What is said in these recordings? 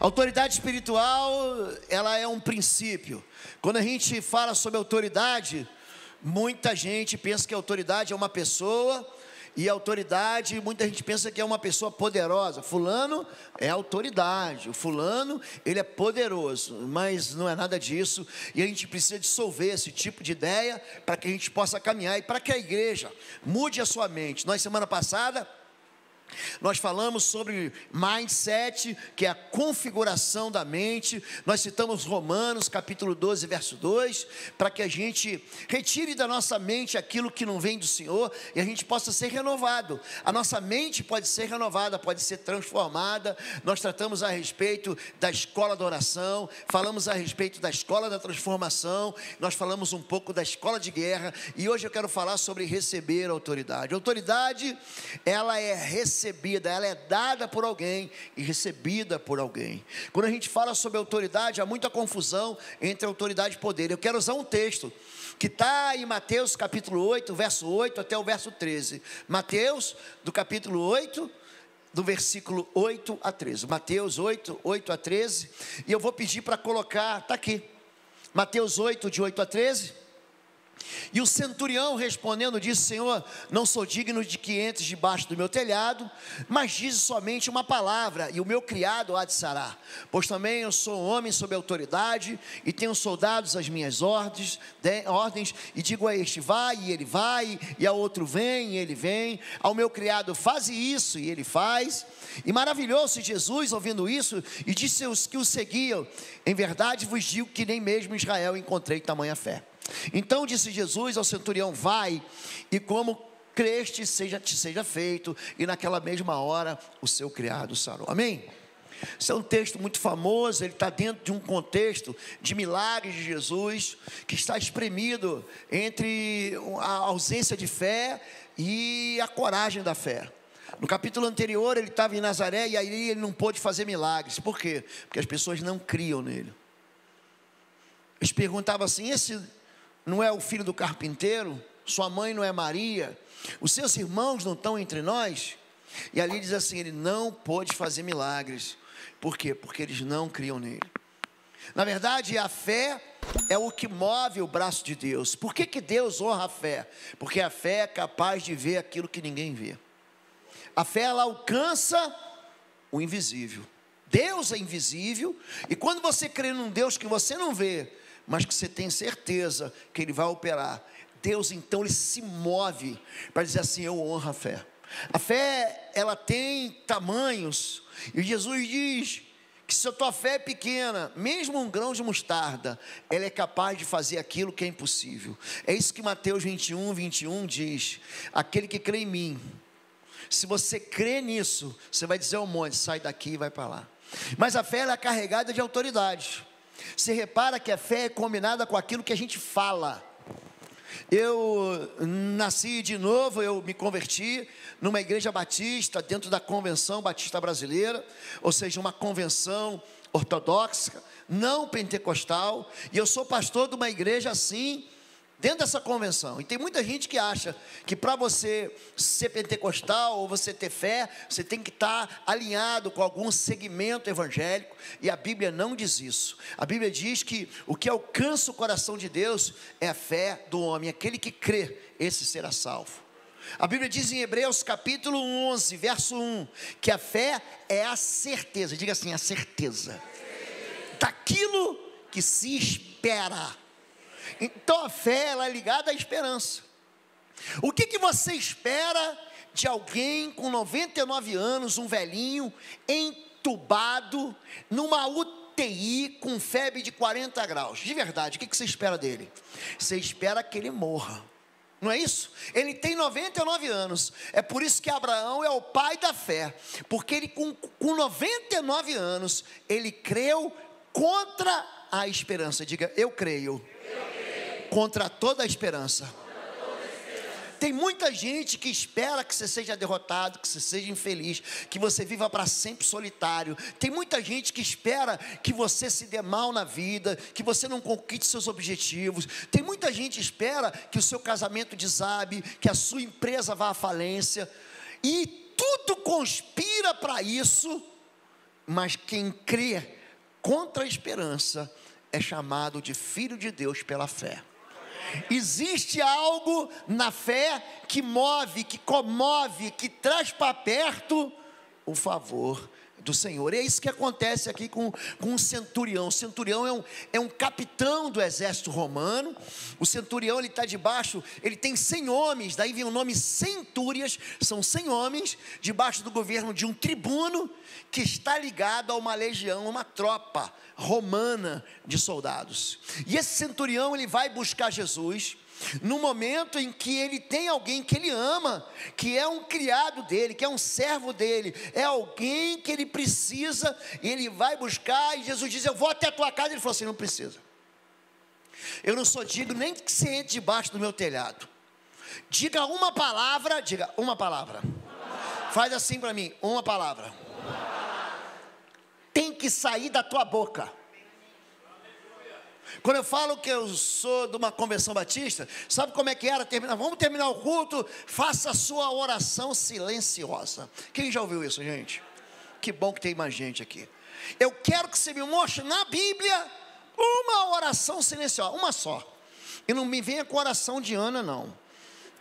Autoridade espiritual, ela é um princípio. Quando a gente fala sobre autoridade, muita gente pensa que a autoridade é uma pessoa, e a autoridade, muita gente pensa que é uma pessoa poderosa. Fulano é autoridade, o fulano, ele é poderoso, mas não é nada disso, e a gente precisa dissolver esse tipo de ideia, para que a gente possa caminhar, e para que a igreja mude a sua mente. Nós, semana passada, nós falamos sobre mindset, que é a configuração da mente. Nós citamos Romanos capítulo 12, verso 2, para que a gente retire da nossa mente aquilo que não vem do Senhor, e a gente possa ser renovado. A nossa mente pode ser renovada, pode ser transformada. Nós tratamos a respeito da escola da oração, falamos a respeito da escola da transformação, nós falamos um pouco da escola de guerra, e hoje eu quero falar sobre receber autoridade. Autoridade, ela é recebida, ela é dada por alguém e recebida por alguém. Quando a gente fala sobre autoridade, há muita confusão entre autoridade e poder. Eu quero usar um texto que está em Mateus capítulo 8, verso 8 até o verso 13. Mateus, do capítulo 8, do versículo 8 a 13. Mateus 8, 8 a 13. E eu vou pedir para colocar, está aqui, Mateus 8, de 8 a 13. E o centurião respondendo disse: Senhor, não sou digno de que entres debaixo do meu telhado, mas dize somente uma palavra, e o meu criado há de sarar. Pois também eu sou um homem sob autoridade, e tenho soldados às minhas ordens, e digo a este: vai, e ele vai, e ao outro: vem, e ele vem. Ao meu criado: faze isso, e ele faz. E maravilhou-se Jesus ouvindo isso, e disse aos que o seguiam: em verdade vos digo que nem mesmo em Israel encontrei tamanha fé. Então disse Jesus ao centurião: vai, e como creste, te seja feito. E naquela mesma hora o seu criado sarou. Amém? Esse é um texto muito famoso, ele está dentro de um contexto de milagres de Jesus, que está espremido entre a ausência de fé e a coragem da fé. No capítulo anterior ele estava em Nazaré, e aí ele não pôde fazer milagres. Por quê? Porque as pessoas não criam nele. Eles perguntavam assim: esse não é o filho do carpinteiro? Sua mãe não é Maria? Os seus irmãos não estão entre nós? E ali diz assim: ele não pôde fazer milagres. Por quê? Porque eles não criam nele. Na verdade, a fé é o que move o braço de Deus. Por que que Deus honra a fé? Porque a fé é capaz de ver aquilo que ninguém vê. A fé, ela alcança o invisível. Deus é invisível, e quando você crê num Deus que você não vê, mas que você tem certeza que Ele vai operar, Deus então Ele se move para dizer assim: eu honro a fé. A fé, ela tem tamanhos, e Jesus diz que se a tua fé é pequena, mesmo um grão de mostarda, ela é capaz de fazer aquilo que é impossível. É isso que Mateus 21, 21 diz: aquele que crê em mim, se você crê nisso, você vai dizer ao monte: sai daqui e vai para lá. Mas a fé, ela é carregada de autoridade. Você repara que a fé é combinada com aquilo que a gente fala. Eu nasci de novo, eu me converti numa igreja batista, dentro da Convenção Batista Brasileira, ou seja, uma convenção ortodoxa, não pentecostal, e eu sou pastor de uma igreja assim, dentro dessa convenção. E tem muita gente que acha que para você ser pentecostal ou você ter fé, você tem que estar alinhado com algum segmento evangélico, e a Bíblia não diz isso. A Bíblia diz que o que alcança o coração de Deus é a fé do homem. Aquele que crê, esse será salvo. A Bíblia diz em Hebreus capítulo 11, verso 1, que a fé é a certeza, diga assim: a certeza daquilo que se espera. Então a fé, ela é ligada à esperança. O que você espera de alguém com 99 anos, um velhinho, entubado, numa UTI, com febre de 40 graus? De verdade, o que você espera dele? Você espera que ele morra, não é isso? Ele tem 99 anos, é por isso que Abraão é o pai da fé, porque ele com 99 anos, ele creu contra a esperança. Diga: eu creio contra toda a esperança. Tem muita gente que espera que você seja derrotado, que você seja infeliz, que você viva para sempre solitário. Tem muita gente que espera que você se dê mal na vida, que você não conquiste seus objetivos. Tem muita gente que espera que o seu casamento desabe, que a sua empresa vá à falência, e tudo conspira para isso, mas quem crê contra a esperança é chamado de filho de Deus pela fé. Existe algo na fé que move, que comove, que traz para perto o favor do Senhor. E é isso que acontece aqui com um centurião. O centurião é um capitão do exército romano. O centurião, ele está debaixo, ele tem 100 homens, daí vem o nome centúrias, são 100 homens, debaixo do governo de um tribuno, que está ligado a uma legião, uma tropa romana de soldados. E esse centurião, ele vai buscar Jesus no momento em que ele tem alguém que ele ama, que é um criado dele, que é um servo dele, é alguém que ele precisa, e ele vai buscar, e Jesus diz: eu vou até a tua casa. Ele falou assim: não precisa, eu não sou digno nem que você entre debaixo do meu telhado. Diga uma palavra, faz assim para mim, uma palavra, tem que sair da tua boca. Quando eu falo que eu sou de uma convenção batista, sabe como é que era? Vamos terminar o culto, faça a sua oração silenciosa. Quem já ouviu isso, gente? Que bom que tem mais gente aqui. Eu quero que você me mostre na Bíblia uma oração silenciosa, uma só. E não me venha com a oração de Ana, não,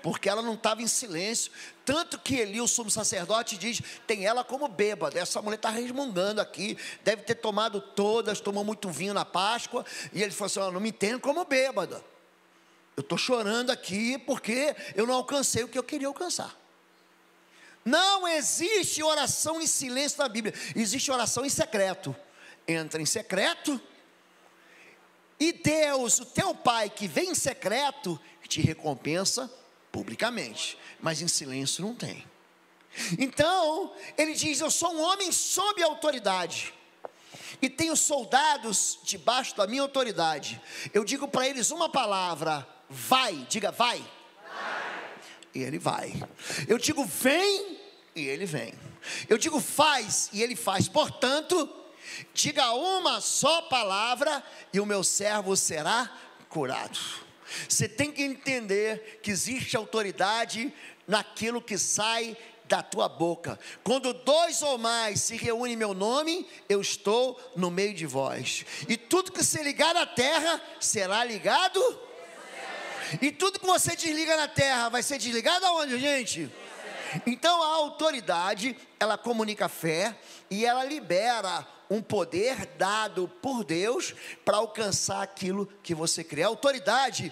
porque ela não estava em silêncio. Tanto que Eli, o sumo sacerdote, diz: tem ela como bêbada. Essa mulher está resmungando aqui, deve ter tomado todas, tomou muito vinho na Páscoa. E ele falou assim: não me entendo como bêbada, eu estou chorando aqui porque eu não alcancei o que eu queria alcançar. Não existe oração em silêncio na Bíblia, existe oração em secreto. Entra em secreto, e Deus, o teu Pai que vem em secreto, te recompensa publicamente, mas em silêncio não tem. Então ele diz: eu sou um homem sob autoridade, e tenho soldados debaixo da minha autoridade. Eu digo para eles uma palavra: vai, diga vai, e ele vai. Eu digo vem, e ele vem. Eu digo faz, e ele faz. Portanto, diga uma só palavra, e o meu servo será curado. Você tem que entender que existe autoridade naquilo que sai da tua boca. Quando 2 ou mais se reúnem em meu nome, eu estou no meio de vós. E tudo que se ligar na terra será ligado. E tudo que você desliga na terra vai ser desligado aonde, gente? Então a autoridade, ela comunica fé e ela libera um poder dado por Deus para alcançar aquilo que você crê. A autoridade,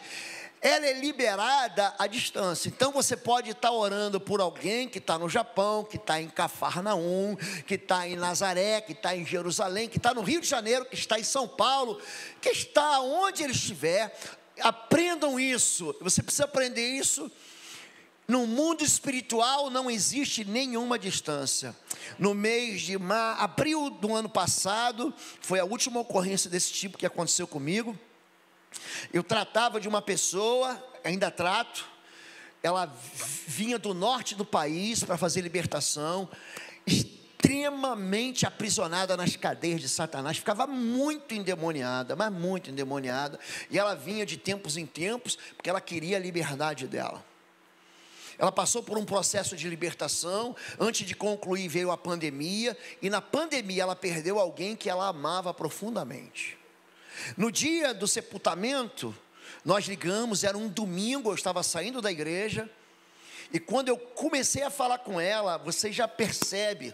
ela é liberada à distância. Então você pode estar orando por alguém que está no Japão, que está em Cafarnaum, que está em Nazaré, que está em Jerusalém, que está no Rio de Janeiro, que está em São Paulo, que está onde ele estiver. Aprendam isso, você precisa aprender isso. No mundo espiritual não existe nenhuma distância. No mês de abril do ano passado, foi a última ocorrência desse tipo que aconteceu comigo. Eu tratava de uma pessoa, ainda trato. Ela vinha do norte do país para fazer libertação, extremamente aprisionada nas cadeias de Satanás, ficava muito endemoniada, mas muito endemoniada. E ela vinha de tempos em tempos, porque ela queria a liberdade dela. Ela passou por um processo de libertação. Antes de concluir veio a pandemia, e na pandemia ela perdeu alguém que ela amava profundamente. No dia do sepultamento, nós ligamos, era um domingo, eu estava saindo da igreja, e quando eu comecei a falar com ela, você já percebe,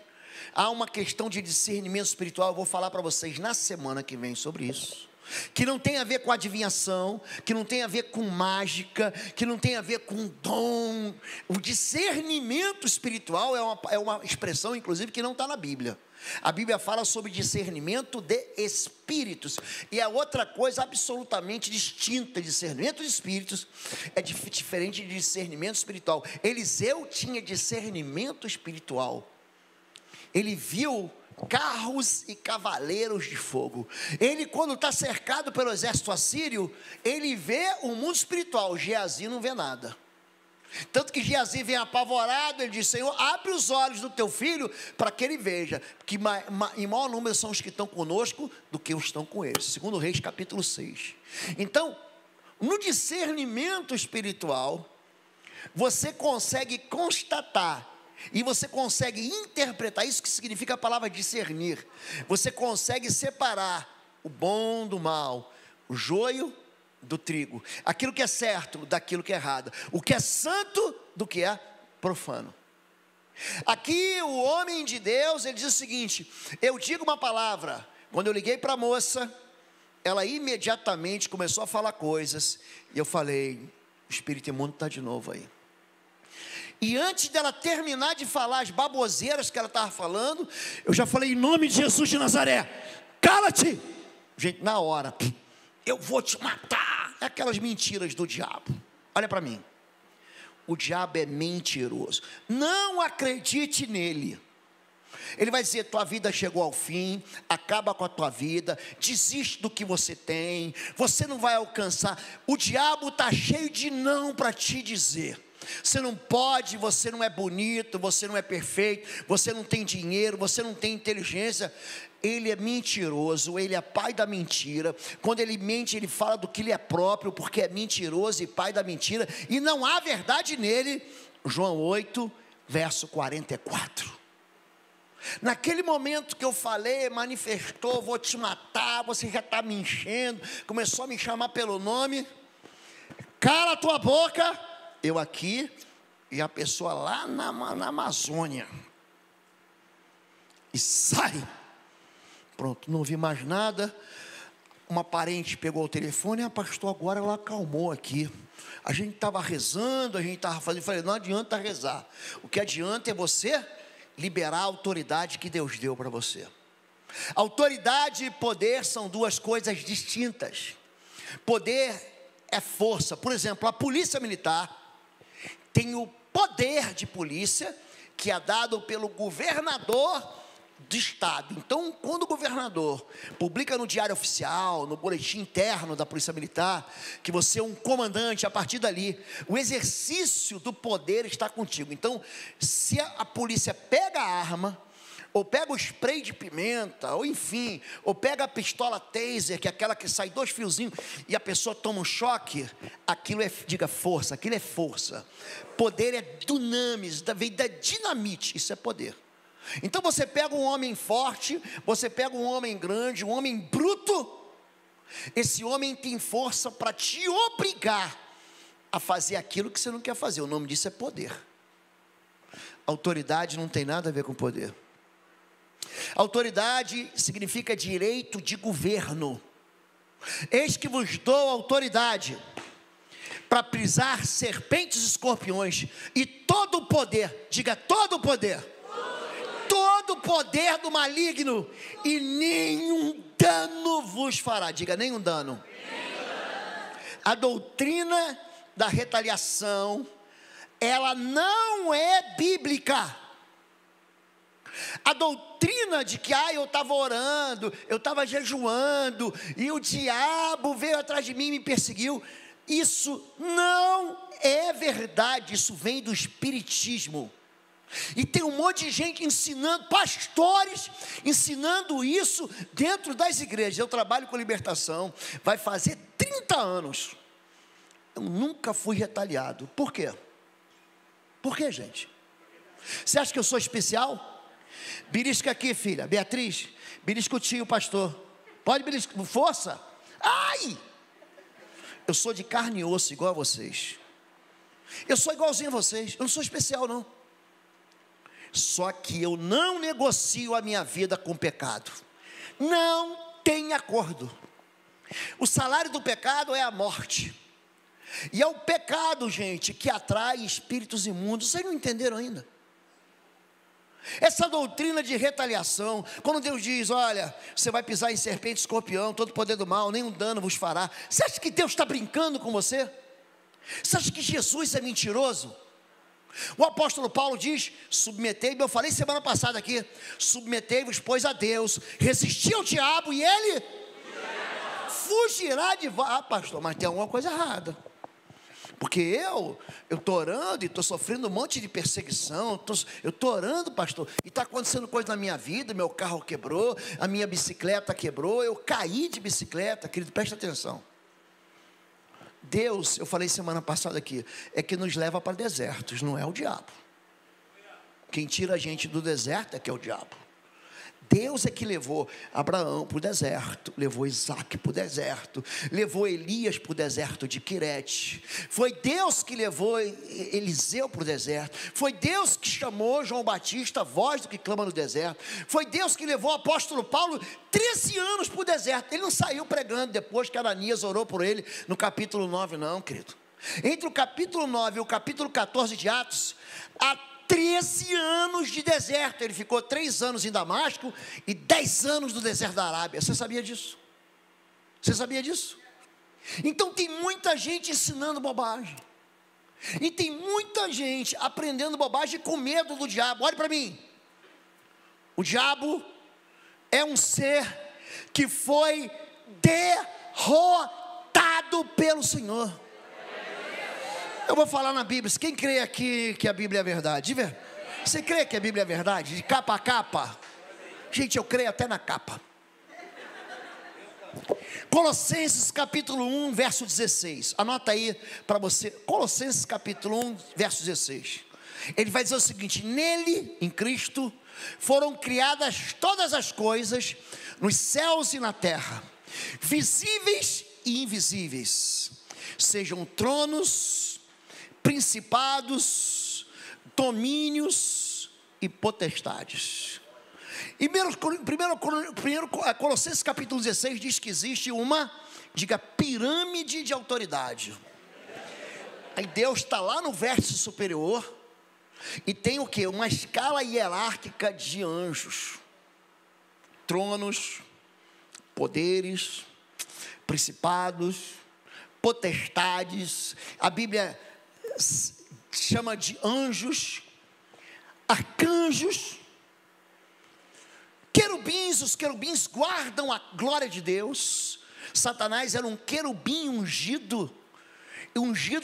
há uma questão de discernimento espiritual. Eu vou falar para vocês na semana que vem sobre isso, que não tem a ver com adivinhação, que não tem a ver com mágica, que não tem a ver com dom. O discernimento espiritual é uma expressão, inclusive, que não está na Bíblia. A Bíblia fala sobre discernimento de espíritos, e é outra coisa absolutamente distinta. Discernimento de espíritos é diferente de discernimento espiritual. Eliseu tinha discernimento espiritual. Ele viu carros e cavaleiros de fogo. Ele, quando está cercado pelo exército assírio, ele vê o mundo espiritual. Geazi não vê nada. Tanto que Geazi vem apavorado. Ele diz: Senhor, abre os olhos do teu filho para que ele veja, que em maior número são os que estão conosco do que os que estão com eles. Segundo Reis capítulo 6. Então, no discernimento espiritual, você consegue constatar E você consegue interpretar, isso que significa a palavra discernir. Você consegue separar o bom do mal, o joio do trigo, aquilo que é certo daquilo que é errado, o que é santo do que é profano. Aqui o homem de Deus, ele diz o seguinte: eu digo uma palavra. Quando eu liguei para a moça, ela imediatamente começou a falar coisas, e eu falei: o espírito imundo está de novo aí. E antes dela terminar de falar as baboseiras que ela estava falando, eu já falei: em nome de Jesus de Nazaré, cala-te! Gente, na hora, eu vou te matar. É aquelas mentiras do diabo. Olha para mim, o diabo é mentiroso. Não acredite nele. Ele vai dizer: tua vida chegou ao fim, acaba com a tua vida, desiste do que você tem, você não vai alcançar. O diabo está cheio de não para te dizer. Você não pode, você não é bonito, você não é perfeito, você não tem dinheiro, você não tem inteligência. Ele é mentiroso, ele é pai da mentira. Quando ele mente, ele fala do que ele é próprio, porque é mentiroso e pai da mentira, e não há verdade nele. João 8, verso 44. Naquele momento que eu falei, manifestou: vou te matar, você já está me enchendo, começou a me chamar pelo nome. Cala a tua boca. Eu aqui e a pessoa lá na Amazônia. E sai. Pronto, não ouvi mais nada. Uma parente pegou o telefone: pastor, agora ela acalmou aqui. A gente estava rezando, a gente estava fazendo. Eu falei: não adianta rezar. O que adianta é você liberar a autoridade que Deus deu para você. Autoridade e poder são duas coisas distintas. Poder é força. Por exemplo, a polícia militar tem o poder de polícia que é dado pelo governador do estado. Então, quando o governador publica no Diário Oficial, no boletim interno da Polícia Militar, que você é um comandante, a partir dali, o exercício do poder está contigo. Então, se a polícia pega a arma, ou pega o spray de pimenta, ou enfim, ou pega a pistola taser, que é aquela que sai 2 fiozinhos, e a pessoa toma um choque, aquilo é, diga força, aquilo é força. Poder é dunamis, vem da dinamite, isso é poder. Então você pega um homem forte, você pega um homem grande, um homem bruto, esse homem tem força para te obrigar a fazer aquilo que você não quer fazer. O nome disso é poder. Autoridade não tem nada a ver com poder. Autoridade significa direito de governo. Eis que vos dou autoridade para pisar serpentes e escorpiões e todo o poder, diga todo o poder, todo o poder do maligno, e nenhum dano vos fará, diga nenhum dano. A doutrina da retaliação, ela não é bíblica. A doutrina de que eu estava orando, eu estava jejuando, e o diabo veio atrás de mim e me perseguiu, isso não é verdade. Isso vem do espiritismo. E tem um monte de gente ensinando, pastores ensinando isso dentro das igrejas. Eu trabalho com libertação, vai fazer 30 anos. Eu nunca fui retaliado. Por quê? Por quê, gente? Você acha que eu sou especial? Belisca aqui, filha, Beatriz, belisca o tio, pastor. Pode beliscar, força. Ai! Eu sou de carne e osso igual a vocês. Eu sou igualzinho a vocês, eu não sou especial não. Só que eu não negocio a minha vida com pecado. Não tem acordo. O salário do pecado é a morte. E é o pecado, gente, que atrai espíritos imundos. Vocês não entenderam ainda? Essa doutrina de retaliação, quando Deus diz: olha, você vai pisar em serpente, escorpião, todo poder do mal, nenhum dano vos fará. Você acha que Deus está brincando com você? Você acha que Jesus é mentiroso? O apóstolo Paulo diz: submetei-vos, eu falei semana passada aqui, submetei-vos, pois, a Deus, resisti ao diabo e ele fugirá de vós. Pastor, mas tem alguma coisa errada. Porque eu estou orando e estou sofrendo um monte de perseguição, eu estou orando, pastor, e está acontecendo coisa na minha vida, meu carro quebrou, a minha bicicleta quebrou, eu caí de bicicleta, querido, preste atenção. Deus, eu falei semana passada aqui, é que nos leva para desertos, não é o diabo. Quem tira a gente do deserto é que é o diabo. Deus é que levou Abraão para o deserto, levou Isaac para o deserto, levou Elias para o deserto de Quirete. Foi Deus que levou Eliseu para o deserto. Foi Deus que chamou João Batista, voz do que clama no deserto. Foi Deus que levou o apóstolo Paulo 13 anos para o deserto. Ele não saiu pregando depois que Ananias orou por ele no capítulo 9 não, querido. Entre o capítulo 9 e o capítulo 14 de Atos, há 13 anos de deserto. Ele ficou 3 anos em Damasco e 10 anos no deserto da Arábia. Você sabia disso? Você sabia disso? Então tem muita gente ensinando bobagem. E tem muita gente aprendendo bobagem com medo do diabo. Olhe para mim. O diabo é um ser que foi derrotado pelo Senhor. Eu vou falar na Bíblia. Quem crê aqui que a Bíblia é verdade? Você crê que a Bíblia é verdade? De capa a capa? Gente, eu creio até na capa. Colossenses capítulo 1, verso 16. Anota aí para você. Colossenses capítulo 1, verso 16. Ele vai dizer o seguinte: nele, em Cristo, foram criadas todas as coisas, nos céus e na terra, visíveis e invisíveis, sejam tronos, principados, domínios e potestades. E primeiro Colossenses capítulo 16 diz que existe uma, diga, pirâmide de autoridade. Aí Deus está lá no vértice superior e tem o que? Uma escala hierárquica de anjos, tronos, poderes, principados, potestades. A Bíblia chama de anjos, arcanjos, querubins. Os querubins guardam a glória de Deus. Satanás era um querubim ungido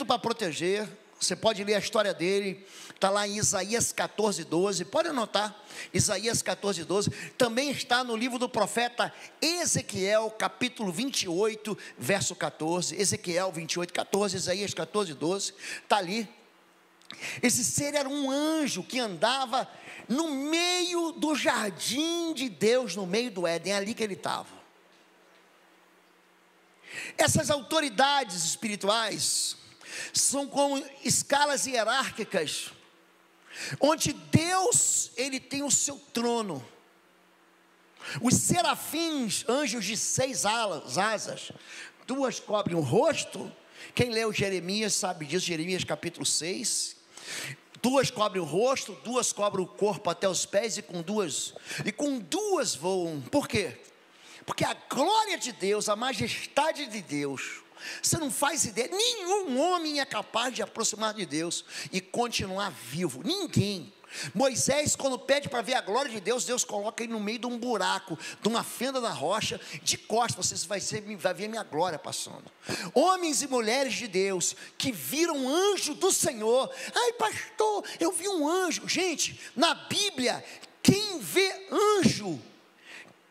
para proteger. Você pode ler a história dele, está lá em Isaías 14, 12, pode anotar, Isaías 14, 12, também está no livro do profeta Ezequiel, capítulo 28, verso 14, Ezequiel 28, 14, Isaías 14, 12, está ali. Esse ser era um anjo que andava no meio do jardim de Deus, no meio do Éden, é ali que ele estava. Essas autoridades espirituais são como escalas hierárquicas, onde Deus, ele tem o seu trono. Os serafins, anjos de 6 asas, 2 cobrem o rosto. Quem leu Jeremias sabe disso, Jeremias capítulo 6. 2 cobrem o rosto, 2 cobrem o corpo até os pés, e com duas voam. Por quê? Porque a glória de Deus, a majestade de Deus, você não faz ideia, nenhum homem é capaz de aproximar de Deus e continuar vivo, ninguém. Moisés, quando pede para ver a glória de Deus, Deus coloca ele no meio de um buraco, de uma fenda na rocha, de costas, você vai ver a minha glória passando. Homens e mulheres de Deus, que viram um anjo do Senhor. Ai pastor, eu vi um anjo. Gente, na Bíblia, quem vê anjo,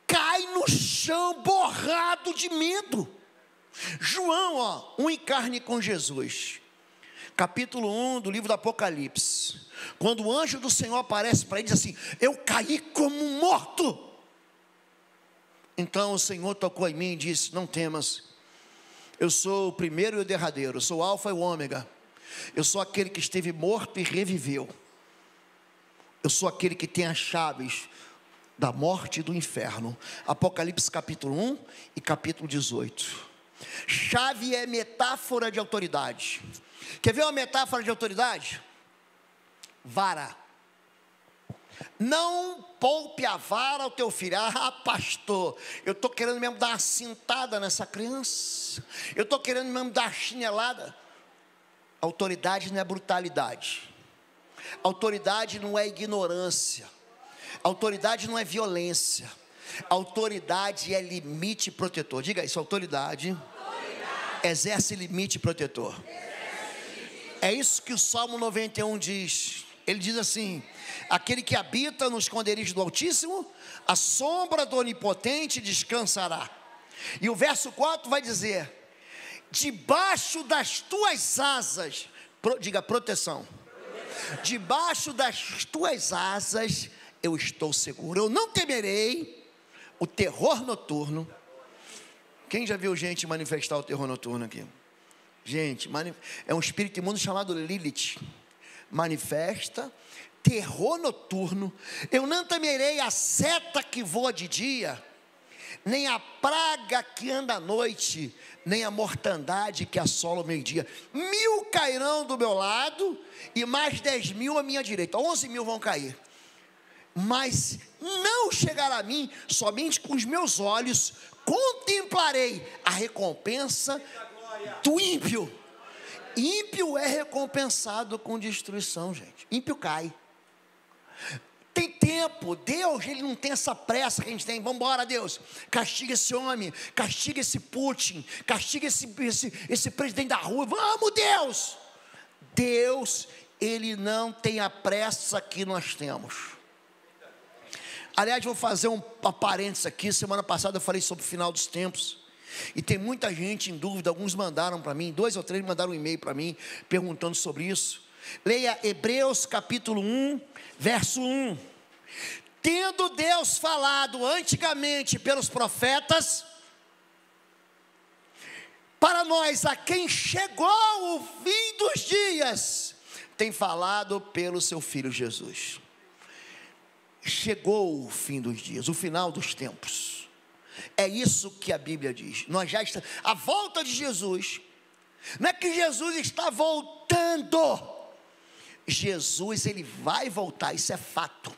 cai no chão borrado de medo. João, um em carne com Jesus, capítulo 1 do livro do Apocalipse, quando o anjo do Senhor aparece para ele, diz assim: eu caí como morto. Então o Senhor tocou em mim e disse: não temas, eu sou o primeiro e o derradeiro, eu sou o alfa e o ômega, eu sou aquele que esteve morto e reviveu, eu sou aquele que tem as chaves da morte e do inferno. Apocalipse capítulo 1 e capítulo 18. Chave é metáfora de autoridade. Quer ver uma metáfora de autoridade? Vara. Não poupe a vara ao teu filho. Ah, pastor, eu estou querendo mesmo dar uma cintada nessa criança, eu estou querendo mesmo dar uma chinelada. Autoridade não é brutalidade, autoridade não é ignorância, autoridade não é violência, autoridade é limite protetor. Diga isso: autoridade exerce limite protetor. É isso que o Salmo 91 diz. Ele diz assim: aquele que habita no esconderijo do Altíssimo, a sombra do Onipotente descansará. E o verso 4 vai dizer: debaixo das tuas asas, diga proteção. Debaixo das tuas asas eu estou seguro. Eu não temerei o terror noturno. Quem já viu gente manifestar o terror noturno aqui? Gente, é um espírito imundo chamado Lilith. Manifesta terror noturno. Eu não temerei a seta que voa de dia, nem a praga que anda à noite, nem a mortandade que assola o meio-dia. 1000 cairão do meu lado e mais 10.000 à minha direita. 11.000 vão cair, mas não chegará a mim. Somente com os meus olhos contemplarei a recompensa do ímpio. Ímpio é recompensado com destruição, gente. Ímpio cai. Tem tempo. Deus, ele não tem essa pressa que a gente tem. Vamos embora, Deus, castiga esse homem, castiga esse Putin, castiga esse presidente da rua. Vamos, Deus. Deus, ele não tem a pressa que nós temos. Aliás, vou fazer um parênteses aqui. Semana passada eu falei sobre o final dos tempos, e tem muita gente em dúvida. Alguns mandaram para mim, 2 ou 3 mandaram um e-mail para mim, perguntando sobre isso. Leia Hebreus capítulo 1, verso 1. Tendo Deus falado antigamente pelos profetas, para nós, a quem chegou o fim dos dias, tem falado pelo seu Filho Jesus. Chegou o fim dos dias, o final dos tempos. É isso que a Bíblia diz. Nós já estamos, a volta de Jesus, não é que Jesus está voltando. Jesus, ele vai voltar, isso é fato.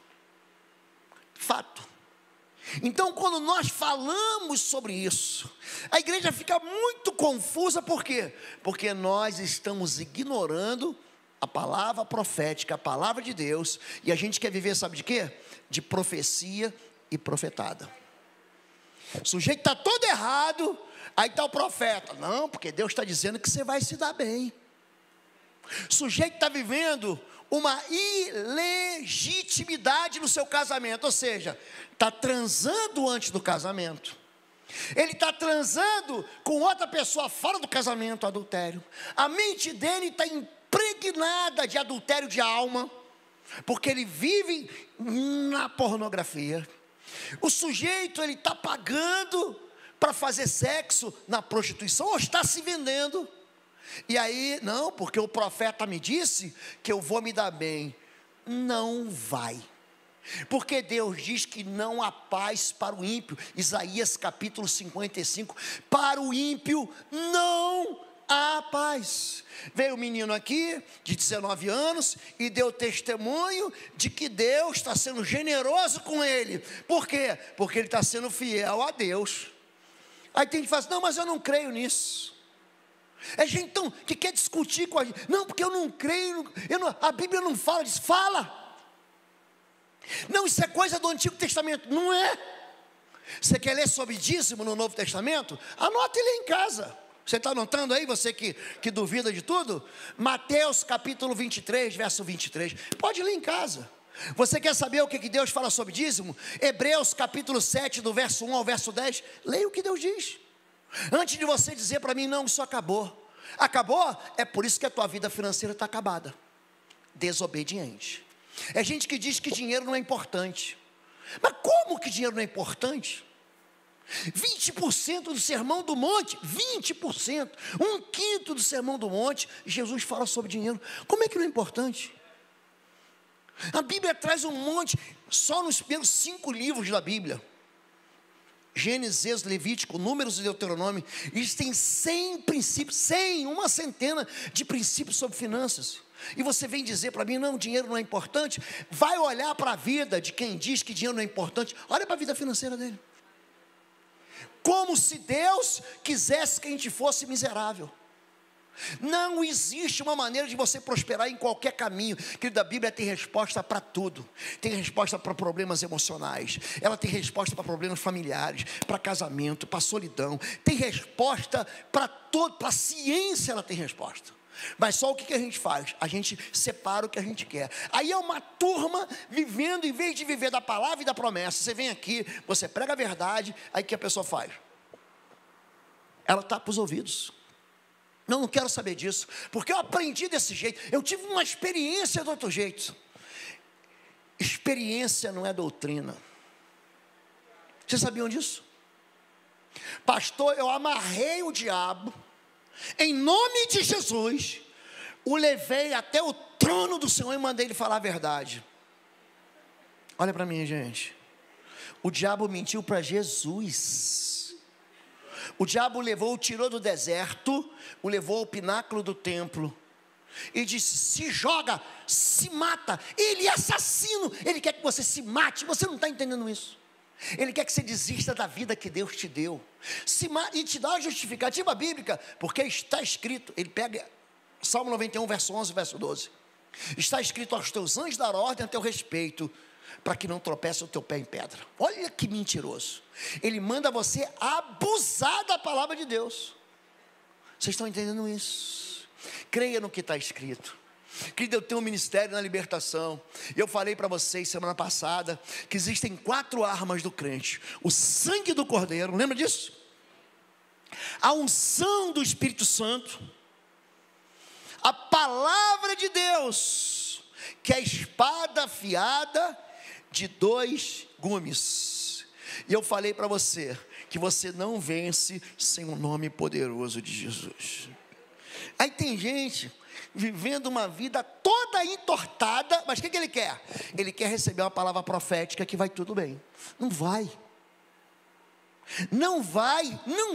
Fato. Então, quando nós falamos sobre isso, a igreja fica muito confusa. Por quê? Porque nós estamos ignorando a palavra profética, a palavra de Deus, e a gente quer viver, sabe de quê? De profecia e profetada. O sujeito está todo errado, aí está o profeta. Não, porque Deus está dizendo que você vai se dar bem. O sujeito está vivendo uma ilegitimidade no seu casamento, ou seja, está transando antes do casamento. Ele está transando com outra pessoa fora do casamento, adultério. A mente dele está impregnada de adultério de alma, porque ele vive na pornografia. O sujeito, ele está pagando para fazer sexo na prostituição, ou está se vendendo. E aí, não, porque o profeta me disse que eu vou me dar bem. Não vai. Porque Deus diz que não há paz para o ímpio. Isaías capítulo 55. Para o ímpio não há paz. Veio um menino aqui de 19 anos e deu testemunho de que Deus está sendo generoso com ele. Por quê? Porque ele está sendo fiel a Deus. Aí tem gente que fala assim, não, mas eu não creio nisso. É gente então que quer discutir com a gente. Não, porque eu não creio, a Bíblia não fala disso. Fala. Não, isso é coisa do Antigo Testamento. Não é. Você quer ler sobre dízimo no Novo Testamento? Anote ele em casa. Você está anotando aí, você que duvida de tudo? Mateus capítulo 23, verso 23. Pode ler em casa. Você quer saber o que Deus fala sobre dízimo? Hebreus capítulo 7, do verso 1 ao verso 10. Leia o que Deus diz. Antes de você dizer para mim, não, isso acabou. Acabou? É por isso que a tua vida financeira está acabada. Desobediente. É gente que diz que dinheiro não é importante. Mas como que dinheiro não é importante? 20% do sermão do monte, 20%, 1/5 do sermão do monte, Jesus fala sobre dinheiro. Como é que não é importante? A Bíblia traz um monte, só nos primeiros 5 livros da Bíblia, Gênesis, Levítico, Números e Deuteronômio, eles têm 100 princípios, 100, uma centena de princípios sobre finanças. E você vem dizer para mim, não, dinheiro não é importante. Vai olhar para a vida de quem diz que dinheiro não é importante. Olha para a vida financeira dele. Como se Deus quisesse que a gente fosse miserável. Não existe uma maneira de você prosperar em qualquer caminho. Querido, a Bíblia tem resposta para tudo. Tem resposta para problemas emocionais. Ela tem resposta para problemas familiares, para casamento, para solidão. Tem resposta para todo, para a ciência ela tem resposta. Mas só o que a gente faz? A gente separa o que a gente quer. Aí é uma turma vivendo, em vez de viver da palavra e da promessa. Você vem aqui, você prega a verdade, aí o que a pessoa faz? Ela tapa os ouvidos. Não quero saber disso, porque eu aprendi desse jeito, eu tive uma experiência do outro jeito. Experiência não é doutrina. Vocês sabiam disso? Pastor, eu amarrei o diabo, em nome de Jesus, o levei até o trono do Senhor e mandei ele falar a verdade. Olha para mim, gente. O diabo mentiu para Jesus. O diabo o tirou do deserto, o levou ao pináculo do templo e disse: se joga, se mata. Ele é assassino, ele quer que você se mate. Você não está entendendo isso. Ele quer que você desista da vida que Deus te deu, e te dá uma justificativa bíblica, porque está escrito. Ele pega Salmo 91, verso 11, verso 12. Está escrito: aos teus anjos dar ordem a teu respeito, para que não tropece o teu pé em pedra. Olha que mentiroso. Ele manda você abusar da palavra de Deus. Vocês estão entendendo isso? Creia no que está escrito. Querido, eu tenho um ministério na libertação. Eu falei para vocês semana passada que existem 4 armas do crente: o sangue do Cordeiro, lembra disso? A unção do Espírito Santo, a palavra de Deus, que é a espada afiada de 2 gumes. E eu falei para você que você não vence sem o nome poderoso de Jesus. Aí tem gente vivendo uma vida toda entortada, mas o que ele quer? Ele quer receber uma palavra profética que vai tudo bem. Não vai. Não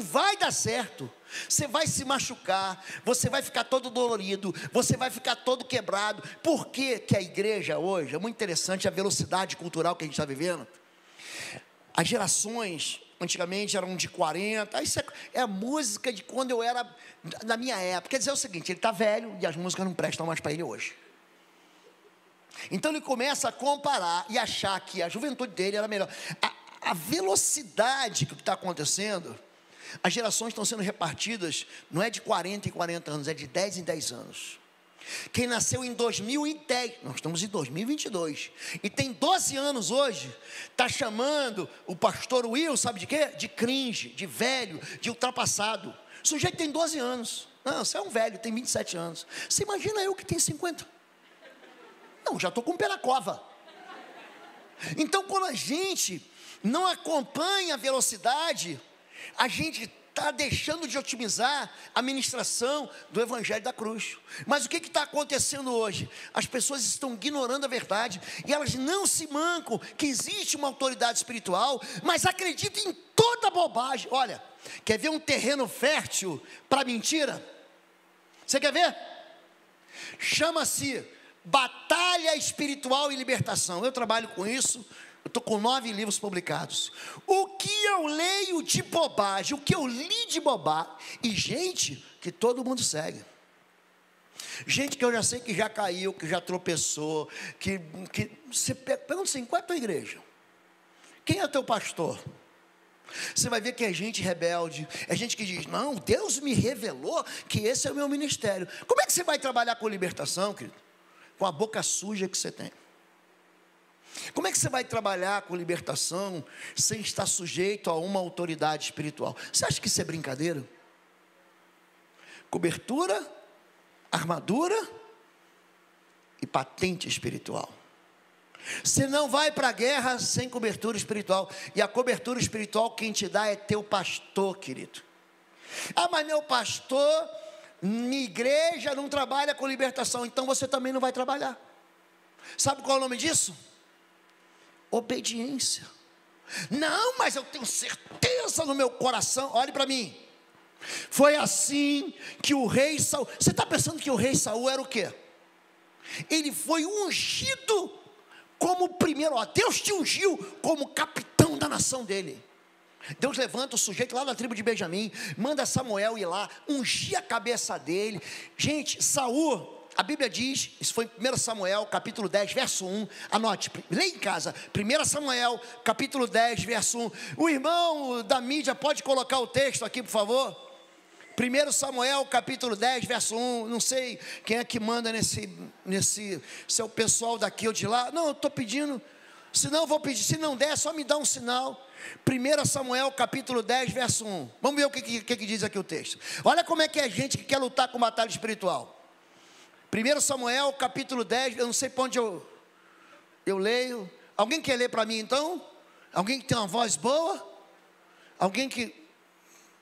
vai dar certo. Você vai se machucar, você vai ficar todo dolorido, você vai ficar todo quebrado. Por que a igreja hoje, é muito interessante a velocidade cultural que a gente está vivendo. As gerações antigamente eram de 40, isso é a música de quando eu era, na minha época. Quer dizer o seguinte, ele está velho e as músicas não prestam mais para ele hoje. Então ele começa a comparar e achar que a juventude dele era melhor. A velocidade que está acontecendo, as gerações estão sendo repartidas, não é de 40 em 40 anos, é de 10 em 10 anos. Quem nasceu em 2010, nós estamos em 2022, e tem 12 anos hoje, está chamando o pastor Will, sabe de quê? De cringe, de velho, de ultrapassado. O sujeito tem 12 anos, não, você é um velho, tem 27 anos. Você imagina eu que tenho 50? Não, já estou com o pé na cova. Então quando a gente não acompanha a velocidade, a gente está deixando de otimizar a ministração do Evangelho da Cruz. Mas o que está acontecendo hoje? As pessoas estão ignorando a verdade, e elas não se mancam que existe uma autoridade espiritual, mas acreditam em toda bobagem. Olha, quer ver um terreno fértil para mentira? Você quer ver? Chama-se Batalha Espiritual e Libertação. Eu trabalho com isso. Eu estou com 9 livros publicados. O que eu leio de bobagem, o que eu li de bobagem, e gente que todo mundo segue. Gente que eu já sei que já caiu, que já tropeçou, que você pergunta assim: qual é a tua igreja? Quem é o teu pastor? Você vai ver que é gente rebelde, é gente que diz: não, Deus me revelou que esse é o meu ministério. Como é que você vai trabalhar com libertação, querido? Com a boca suja que você tem. Como é que você vai trabalhar com libertação sem estar sujeito a uma autoridade espiritual? Você acha que isso é brincadeira? Cobertura, armadura e patente espiritual. Você não vai para a guerra sem cobertura espiritual. E a cobertura espiritual quem te dá é teu pastor, querido. Ah, mas meu pastor, minha igreja não trabalha com libertação. Então você também não vai trabalhar. Sabe qual é o nome disso? Obediência. Não, mas eu tenho certeza no meu coração. Olhe para mim. Foi assim que o rei Saul. Você está pensando que o rei Saul era o quê? Ele foi ungido como primeiro. Deus te ungiu como capitão da nação dele. Deus levanta o sujeito lá da tribo de Benjamim, manda Samuel ir lá, ungir a cabeça dele. Gente, Saul, a Bíblia diz, isso foi em 1 Samuel, capítulo 10, verso 1, anote, leia em casa, 1 Samuel, capítulo 10, verso 1, o irmão da mídia pode colocar o texto aqui, por favor? 1 Samuel, capítulo 10, verso 1, não sei quem é que manda nesse se é o pessoal daqui ou de lá, não, eu estou pedindo, Se não, eu vou pedir. Se não der, só me dá um sinal. 1 Samuel capítulo 10, verso 1. Vamos ver o que diz aqui o texto. Olha como é que é gente que quer lutar com batalha espiritual. 1 Samuel capítulo 10, eu não sei para onde eu leio. Alguém quer ler para mim então? Alguém que tem uma voz boa? Alguém que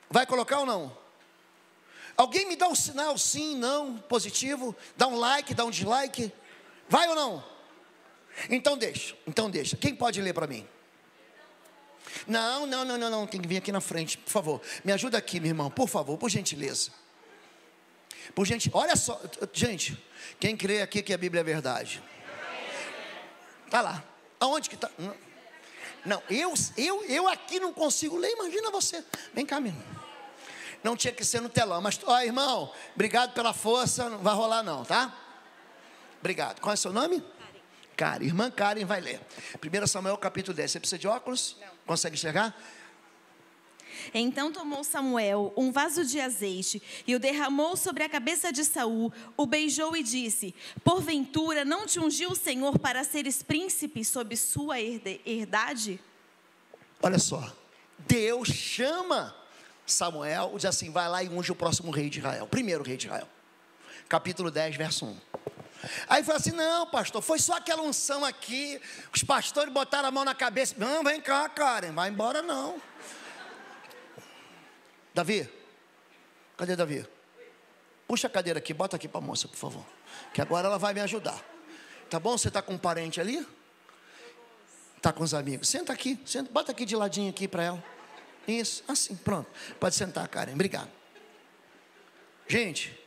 vai colocar ou não? Alguém me dá um sinal, sim, não, positivo? Dá um like, dá um dislike? Vai ou não? Então deixa. Quem pode ler para mim? Não, tem que vir aqui na frente, por favor. Me ajuda aqui, meu irmão, por favor, por gentileza. Olha só, gente, quem crê aqui que a Bíblia é verdade? Tá lá. Aonde que está? Não, eu aqui não consigo ler, imagina você. Vem cá, meu irmão. Não tinha que ser no telão, mas, irmão, obrigado pela força, não vai rolar não, tá? Obrigado. Qual é o seu nome? Karen. Irmã Karen vai ler. 1 Samuel capítulo 10. Você precisa de óculos? Não. Consegue enxergar? Então tomou Samuel um vaso de azeite e o derramou sobre a cabeça de Saul, o beijou e disse: porventura não te ungiu o Senhor para seres príncipe sobre sua herdade? Olha só, Deus chama Samuel, diz assim: vai lá e unge o próximo rei de Israel, primeiro rei de Israel. Capítulo 10, verso 1. Aí fala assim: não, pastor, foi só aquela unção aqui, os pastores botaram a mão na cabeça. Não, vem cá, Karen, vai embora não. Davi, cadê Davi? Puxa a cadeira aqui, bota aqui para a moça, por favor, que agora ela vai me ajudar. Tá bom? Você está com um parente ali? Está com os amigos? Senta aqui, bota aqui de ladinho aqui para ela. Isso, assim, pronto. Pode sentar, Karen, obrigado. Gente,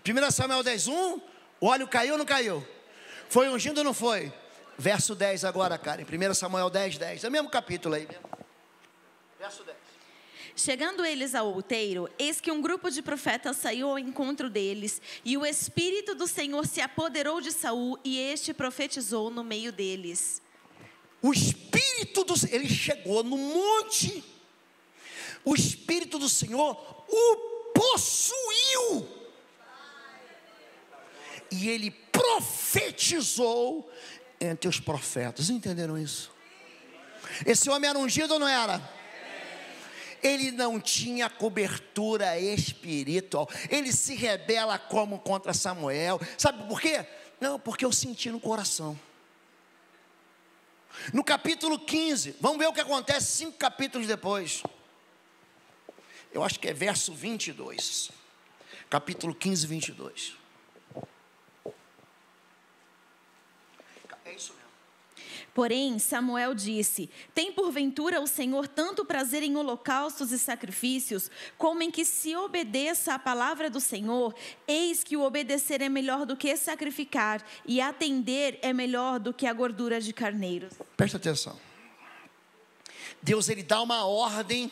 1 Samuel 10, 1, o óleo caiu ou não caiu? Foi ungido ou não foi? Verso 10 agora, Karen, 1 Samuel 10, 10, é o mesmo capítulo aí mesmo. Verso 10. Chegando eles ao outeiro, eis que um grupo de profetas saiu ao encontro deles, e o Espírito do Senhor se apoderou de Saul, e este profetizou no meio deles. O Espírito do Senhor, ele chegou no monte, o Espírito do Senhor o possuiu, e ele profetizou entre os profetas. Entenderam isso? Esse homem era ungido ou não era? Ele não tinha cobertura espiritual. Ele se rebela como contra Samuel. Sabe por quê? Não, porque eu senti no coração. No capítulo 15, vamos ver o que acontece 5 capítulos depois. Eu acho que é verso 22. Capítulo 15, 22. É isso mesmo. Porém, Samuel disse: tem porventura o Senhor tanto prazer em holocaustos e sacrifícios, como em que se obedeça à palavra do Senhor? Eis que o obedecer é melhor do que sacrificar, e atender é melhor do que a gordura de carneiros. Presta atenção. Deus, ele dá uma ordem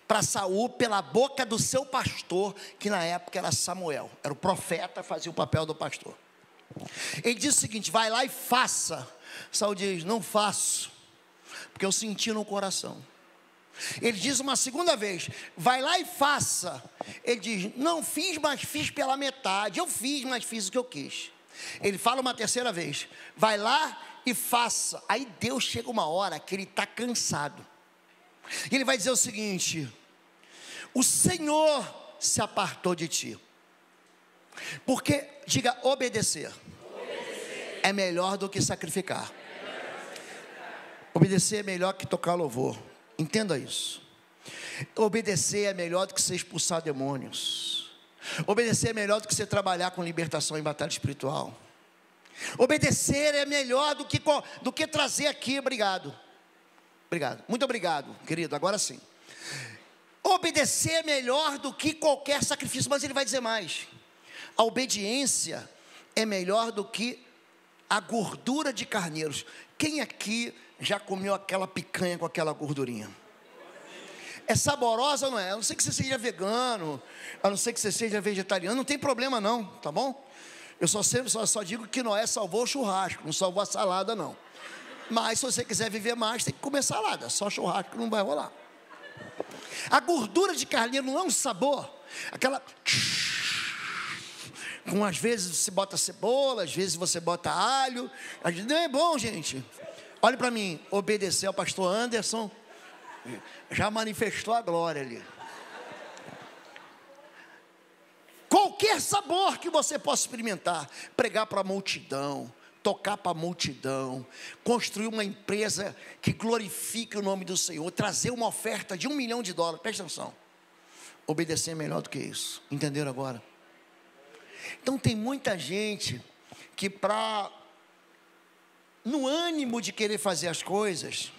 para Saul pela boca do seu pastor, que na época era Samuel, era o profeta, fazia o papel do pastor. Ele diz o seguinte: vai lá e faça. Saul diz: não faço, porque eu senti no coração. Ele diz uma segunda vez: vai lá e faça. Ele diz: não fiz, mas fiz pela metade. Eu fiz, mas fiz o que eu quis. Ele fala uma terceira vez: vai lá e faça. Aí Deus chega uma hora que ele está cansado, e ele vai dizer o seguinte: o Senhor se apartou de ti, porque, diga, obedecer é melhor do que sacrificar. Obedecer é melhor que tocar louvor. Entenda isso. Obedecer é melhor do que você expulsar demônios. Obedecer é melhor do que você trabalhar com libertação em batalha espiritual. Obedecer é melhor do que trazer aqui. Obrigado. Muito obrigado, querido. Agora sim. Obedecer é melhor do que qualquer sacrifício. Mas ele vai dizer mais: a obediência é melhor do que a gordura de carneiros. Quem aqui já comeu aquela picanha com aquela gordurinha? É saborosa ou não é? A não ser que você seja vegano, a não ser que você seja vegetariano, não tem problema não, tá bom? Eu só digo que Noé salvou o churrasco, não salvou a salada não. Mas se você quiser viver mais, tem que comer salada, só churrasco não vai rolar. A gordura de carneiro não é um sabor, aquela... Às vezes você bota cebola, às vezes você bota alho. Não é bom, gente. Olhe para mim, obedecer ao pastor Anderson, já manifestou a glória ali. Qualquer sabor que você possa experimentar, pregar para a multidão, tocar para a multidão, construir uma empresa que glorifique o nome do Senhor, trazer uma oferta de $1 milhão, presta atenção, obedecer é melhor do que isso, entenderam agora? Então tem muita gente que no ânimo de querer fazer as coisas,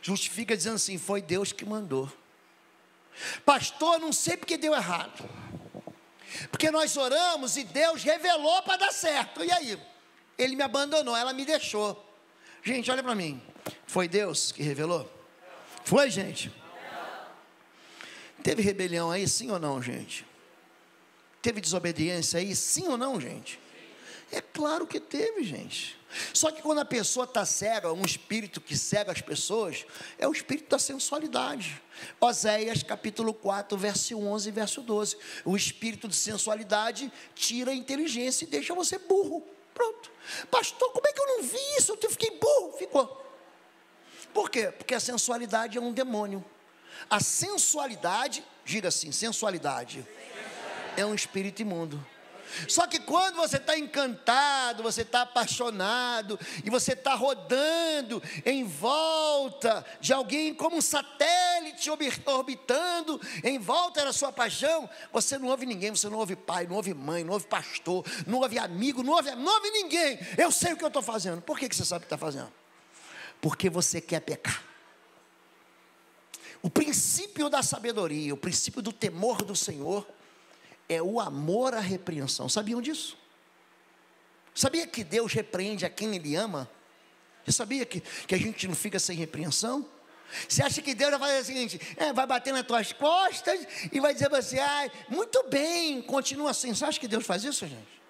justifica dizendo assim, foi Deus que mandou. Pastor, não sei porque deu errado, porque nós oramos e Deus revelou para dar certo, e aí? Ele me abandonou, ela me deixou. Gente, olha para mim, foi Deus que revelou? Foi, gente? Teve rebelião aí, sim ou não, gente? Teve desobediência aí, sim ou não, gente? É claro que teve, gente. Só que quando a pessoa está cega, um espírito que cega as pessoas, é o espírito da sensualidade. Oséias capítulo 4, verso 11 e verso 12. O espírito de sensualidade tira a inteligência e deixa você burro. Pronto. Pastor, como é que eu não vi isso? Eu fiquei burro. Ficou. Por quê? Porque a sensualidade é um demônio. A sensualidade, diga assim, sensualidade é um espírito imundo. Só que quando você está encantado, você está apaixonado, e você está rodando em volta de alguém como um satélite orbitando em volta da sua paixão, você não ouve ninguém, você não ouve pai, não ouve mãe, não ouve pastor, não ouve amigo, não ouve ninguém. Eu sei o que eu estou fazendo. Por que você sabe o que está fazendo? Porque você quer pecar. O princípio da sabedoria, o princípio do temor do Senhor é o amor à repreensão. Sabiam disso? Sabia que Deus repreende a quem Ele ama? Você sabia que a gente não fica sem repreensão? Você acha que Deus vai fazer o seguinte, vai bater nas tuas costas e vai dizer para você, muito bem, continua assim. Você acha que Deus faz isso, gente?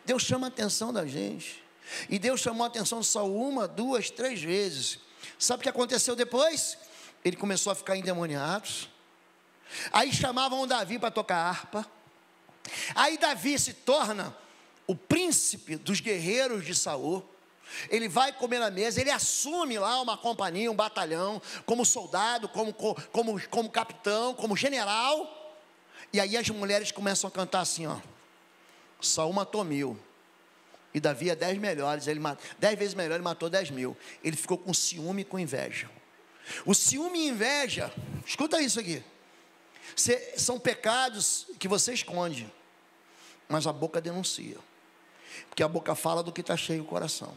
Deus chama a atenção da gente. E Deus chamou a atenção só 1, 2, 3 vezes. Sabe o que aconteceu depois? Ele começou a ficar endemoniado. Aí chamavam Davi para tocar harpa. Aí Davi se torna o príncipe dos guerreiros de Saul. Ele vai comer na mesa, ele assume lá uma companhia, um batalhão, como soldado, como capitão, como general. E aí as mulheres começam a cantar assim, ó: Saul matou 1000, e Davi é 10 melhores, 10 vezes melhor, ele matou 10.000. Ele ficou com ciúme e com inveja. O ciúme e inveja, escuta isso aqui, são pecados que você esconde, mas a boca denuncia, porque a boca fala do que está cheio o coração.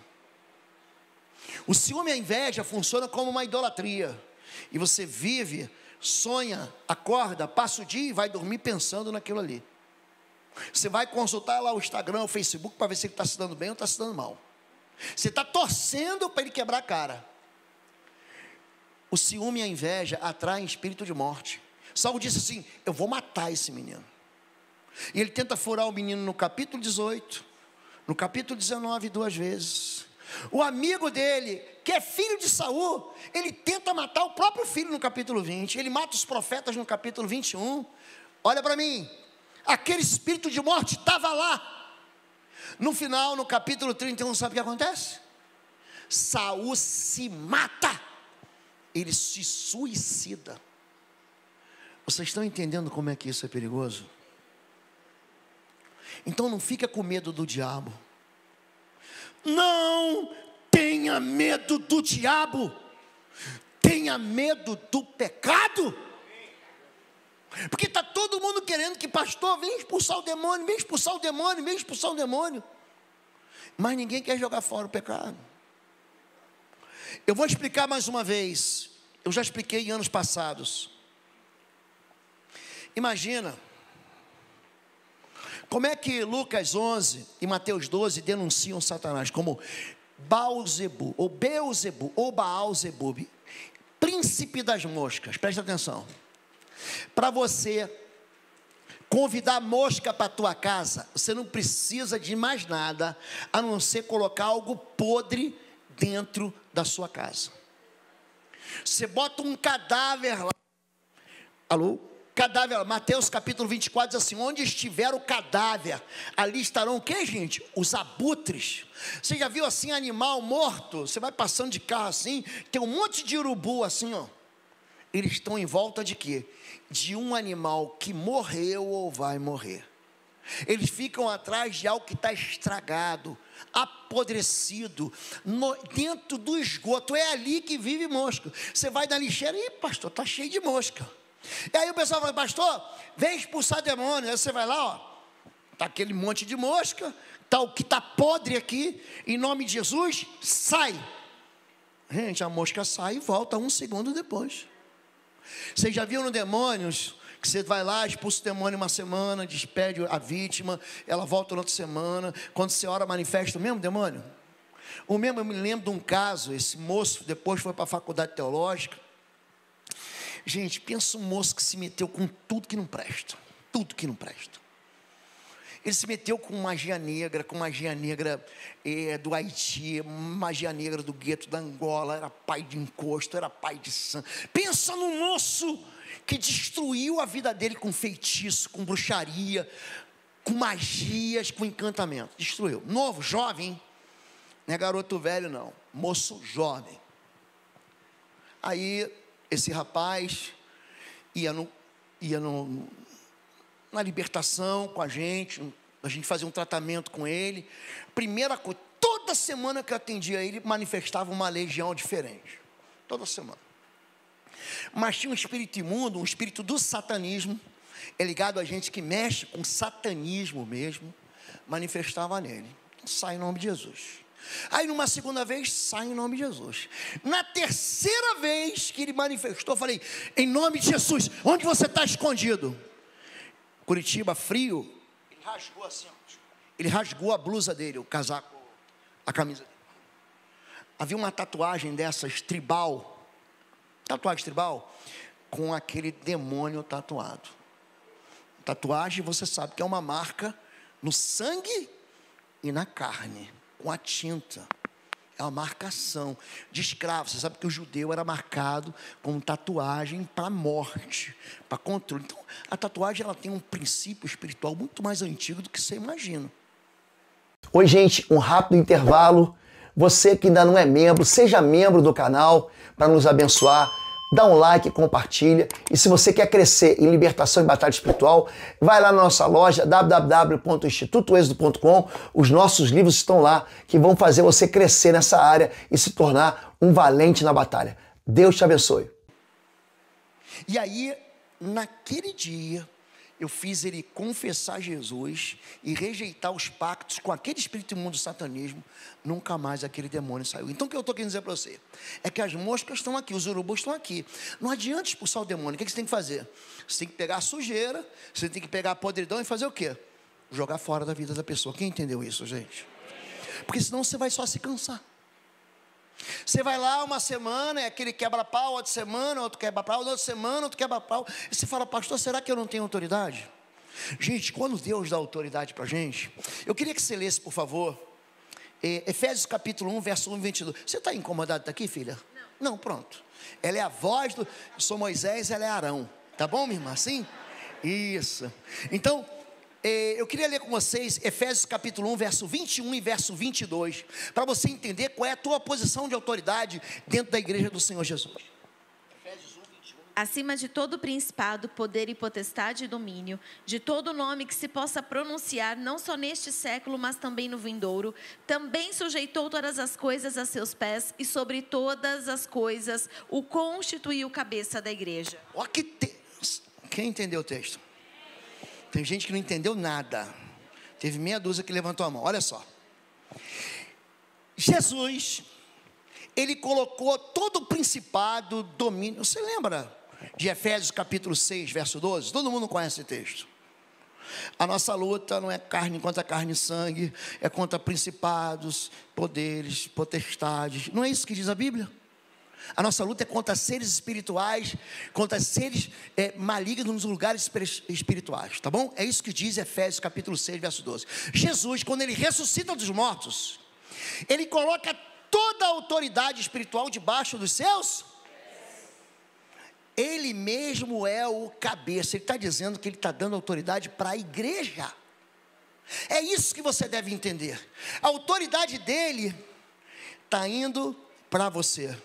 O ciúme e a inveja funcionam como uma idolatria, e você vive, sonha, acorda, passa o dia e vai dormir pensando naquilo ali. Você vai consultar lá o Instagram, o Facebook, para ver se ele está se dando bem ou está se dando mal. Você está torcendo para ele quebrar a cara. O ciúme e a inveja atraem espírito de morte. Saul disse assim, eu vou matar esse menino. E ele tenta furar o menino no capítulo 18, no capítulo 19 2 vezes. O amigo dele, que é filho de Saul, ele tenta matar o próprio filho no capítulo 20. Ele mata os profetas no capítulo 21. Olha para mim, aquele espírito de morte estava lá. No final, no capítulo 31, sabe o que acontece? Saul se mata. Ele se suicida. Vocês estão entendendo como é que isso é perigoso? Então não fica com medo do diabo. Não tenha medo do diabo. Tenha medo do pecado. Porque está todo mundo querendo que pastor venha expulsar o demônio, venha expulsar o demônio, venha expulsar o demônio. Mas ninguém quer jogar fora o pecado. Eu vou explicar mais uma vez. Eu já expliquei em anos passados. Imagina como é que Lucas 11 e Mateus 12 denunciam Satanás como Baalzebu, ou Beelzebu, ou Baalzebub, príncipe das moscas. Presta atenção. Para você convidar mosca para a tua casa, você não precisa de mais nada, a não ser colocar algo podre dentro da sua casa. Você bota um cadáver lá. Alô? Cadáver, Mateus capítulo 24 diz assim: onde estiver o cadáver, ali estarão o que, gente? Os abutres. Você já viu assim animal morto? Você vai passando de carro assim, tem um monte de urubu assim, ó. Eles estão em volta de quê? De um animal que morreu ou vai morrer. Eles ficam atrás de algo que está estragado, apodrecido, dentro do esgoto. É ali que vive mosca. Você vai na lixeira e, pastor, está cheio de mosca. E aí o pessoal fala: pastor, vem expulsar demônio. Aí você vai lá, ó, está aquele monte de mosca, tá o que está podre aqui, em nome de Jesus, sai. Gente, a mosca sai e volta 1 segundo depois. Vocês já viram no Demônios, que você vai lá, expulsa o demônio 1 semana, despede a vítima, ela volta na outra semana, quando você ora manifesta o mesmo demônio? O mesmo, eu me lembro de um caso, esse moço depois foi para a faculdade teológica. Gente, pensa um moço que se meteu com tudo que não presta, tudo que não presta. Ele se meteu com magia negra do Haiti, magia negra do gueto da Angola, era pai de encosto, era pai de sangue. Pensa num moço que destruiu a vida dele com feitiço, com bruxaria, com magias, com encantamento. Destruiu. Novo, jovem, não é garoto velho não, moço jovem. Aí, esse rapaz ia na libertação com a gente fazia um tratamento com ele. Primeira coisa, toda semana que eu atendia ele, manifestava uma legião diferente, toda semana. Mas tinha um espírito imundo, um espírito do satanismo, é ligado a gente que mexe com satanismo mesmo, manifestava nele. Sai em nome de Jesus. Aí numa segunda vez, sai em nome de Jesus. Na terceira vez que ele manifestou, eu falei: em nome de Jesus, onde você está escondido? Curitiba, frio. Ele rasgou assim, ele rasgou a blusa dele, o casaco, a camisa dele. Havia uma tatuagem dessas tribal, com aquele demônio tatuado. Tatuagem, você sabe que é uma marca no sangue e na carne, com a tinta. É uma marcação de escravo. Você sabe que o judeu era marcado com tatuagem para morte, para controle. Então, a tatuagem ela tem um princípio espiritual muito mais antigo do que você imagina. Oi, gente, um rápido intervalo. Você que ainda não é membro, seja membro do canal para nos abençoar. Dá um like, compartilha. E se você quer crescer em libertação e batalha espiritual, vai lá na nossa loja www.institutoexodo.com. Os nossos livros estão lá, que vão fazer você crescer nessa área e se tornar um valente na batalha. Deus te abençoe. E aí, naquele dia, eu fiz ele confessar Jesus e rejeitar os pactos com aquele espírito imundo do satanismo. Nunca mais aquele demônio saiu. Então o que eu estou querendo dizer para você? É que as moscas estão aqui, os urubus estão aqui. Não adianta expulsar o demônio. O que você tem que fazer? Você tem que pegar a sujeira, você tem que pegar a podridão e fazer o quê? Jogar fora da vida da pessoa. Quem entendeu isso, gente? Porque senão você vai só se cansar. Você vai lá uma semana, é aquele quebra-pau, outra semana, outro quebra-pau, outra semana, outro quebra-pau. E você fala: pastor, será que eu não tenho autoridade? Gente, quando Deus dá autoridade para a gente, eu queria que você lesse, por favor, Efésios capítulo 1, verso 1 e 22. Você está incomodado daqui, filha? Não, pronto. Ela é a voz do... Eu sou Moisés, ela é Arão. Tá bom, minha irmã? Assim? Isso. Então, eu queria ler com vocês Efésios capítulo 1, verso 21 e verso 22, para você entender qual é a tua posição de autoridade dentro da igreja do Senhor Jesus. Efésios 1, 21. Acima de todo principado, poder e potestade e domínio, de todo nome que se possa pronunciar, não só neste século, mas também no vindouro, também sujeitou todas as coisas a seus pés, e sobre todas as coisas o constituiu cabeça da igreja. Olha que Quem entendeu o texto? Tem gente que não entendeu nada. Teve meia dúzia que levantou a mão. Olha só. Jesus, ele colocou todo o principado, domínio. Você lembra de Efésios capítulo 6, verso 12? Todo mundo conhece esse texto. A nossa luta não é carne contra carne e sangue, é contra principados, poderes, potestades. Não é isso que diz a Bíblia? A nossa luta é contra seres espirituais, contra seres malignos nos lugares espirituais, tá bom? É isso que diz Efésios capítulo 6, verso 12. Jesus, quando ele ressuscita dos mortos, ele coloca toda a autoridade espiritual debaixo dos seus. Ele mesmo é o cabeça. Ele está dizendo que ele está dando autoridade para a igreja. É isso que você deve entender. A autoridade dele está indo para você.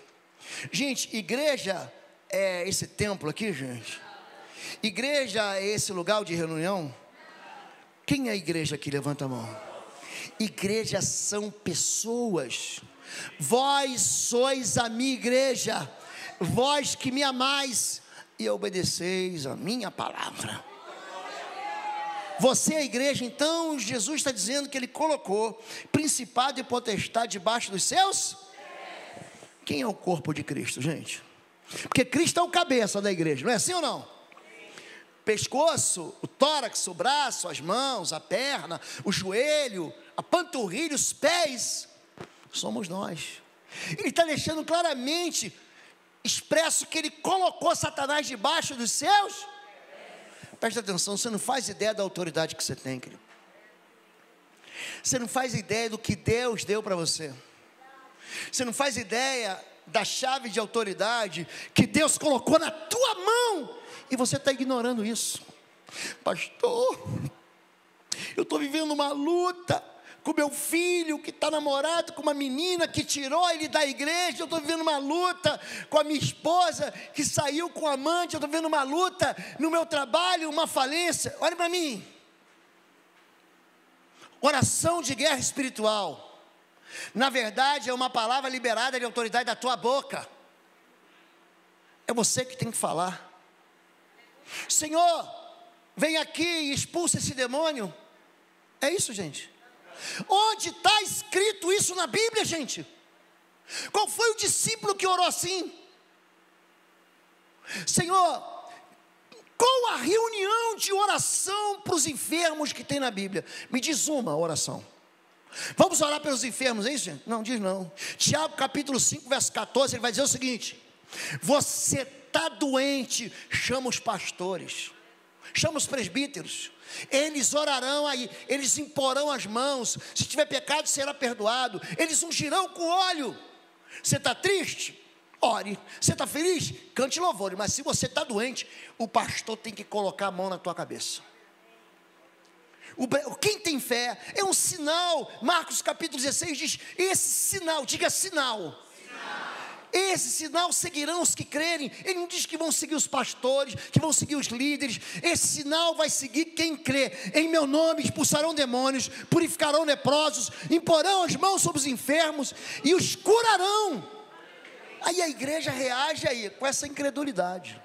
Gente, igreja é esse templo aqui, gente? Igreja é esse lugar de reunião? Quem é a igreja aqui? Levanta a mão. Igreja são pessoas. Vós sois a minha igreja, vós que me amais e obedeceis a minha palavra. Você é a igreja. Então Jesus está dizendo que ele colocou principado e potestade debaixo dos seus. Quem é o corpo de Cristo, gente? Porque Cristo é o cabeça da igreja, não é assim ou não? Pescoço, o tórax, o braço, as mãos, a perna, o joelho, a panturrilha, os pés, somos nós. Ele está deixando claramente expresso que ele colocou Satanás debaixo dos seus. Presta atenção, você não faz ideia da autoridade que você tem, querido. Você não faz ideia do que Deus deu para você. Você não faz ideia da chave de autoridade que Deus colocou na tua mão. E você está ignorando isso. Pastor, eu estou vivendo uma luta com meu filho que está namorado com uma menina que tirou ele da igreja. Eu estou vivendo uma luta com a minha esposa que saiu com o amante. Eu estou vivendo uma luta no meu trabalho, uma falência. Olha para mim. Oração de guerra espiritual, na verdade é uma palavra liberada de autoridade da tua boca. É você que tem que falar. Senhor, vem aqui e expulsa esse demônio. É isso, gente. Onde está escrito isso na Bíblia, gente? Qual foi o discípulo que orou assim? Senhor, qual a reunião de oração para os enfermos que tem na Bíblia? Me diz uma oração. Vamos orar pelos enfermos, é isso, gente? Não, diz não. Tiago capítulo 5, verso 14, ele vai dizer o seguinte: você está doente, chama os pastores, chama os presbíteros, eles orarão aí, eles imporão as mãos, se tiver pecado será perdoado, eles ungirão com óleo. Você está triste? Ore. Você está feliz? Cante louvores. Mas se você está doente, o pastor tem que colocar a mão na tua cabeça. Quem tem fé é um sinal. Marcos capítulo 16 diz: esse sinal, diga sinal. Esse sinal seguirão os que crerem. Ele não diz que vão seguir os pastores, que vão seguir os líderes. Esse sinal vai seguir quem crê. Em meu nome expulsarão demônios, purificarão leprosos, imporão as mãos sobre os enfermos e os curarão. Aí a igreja reage aí com essa incredulidade.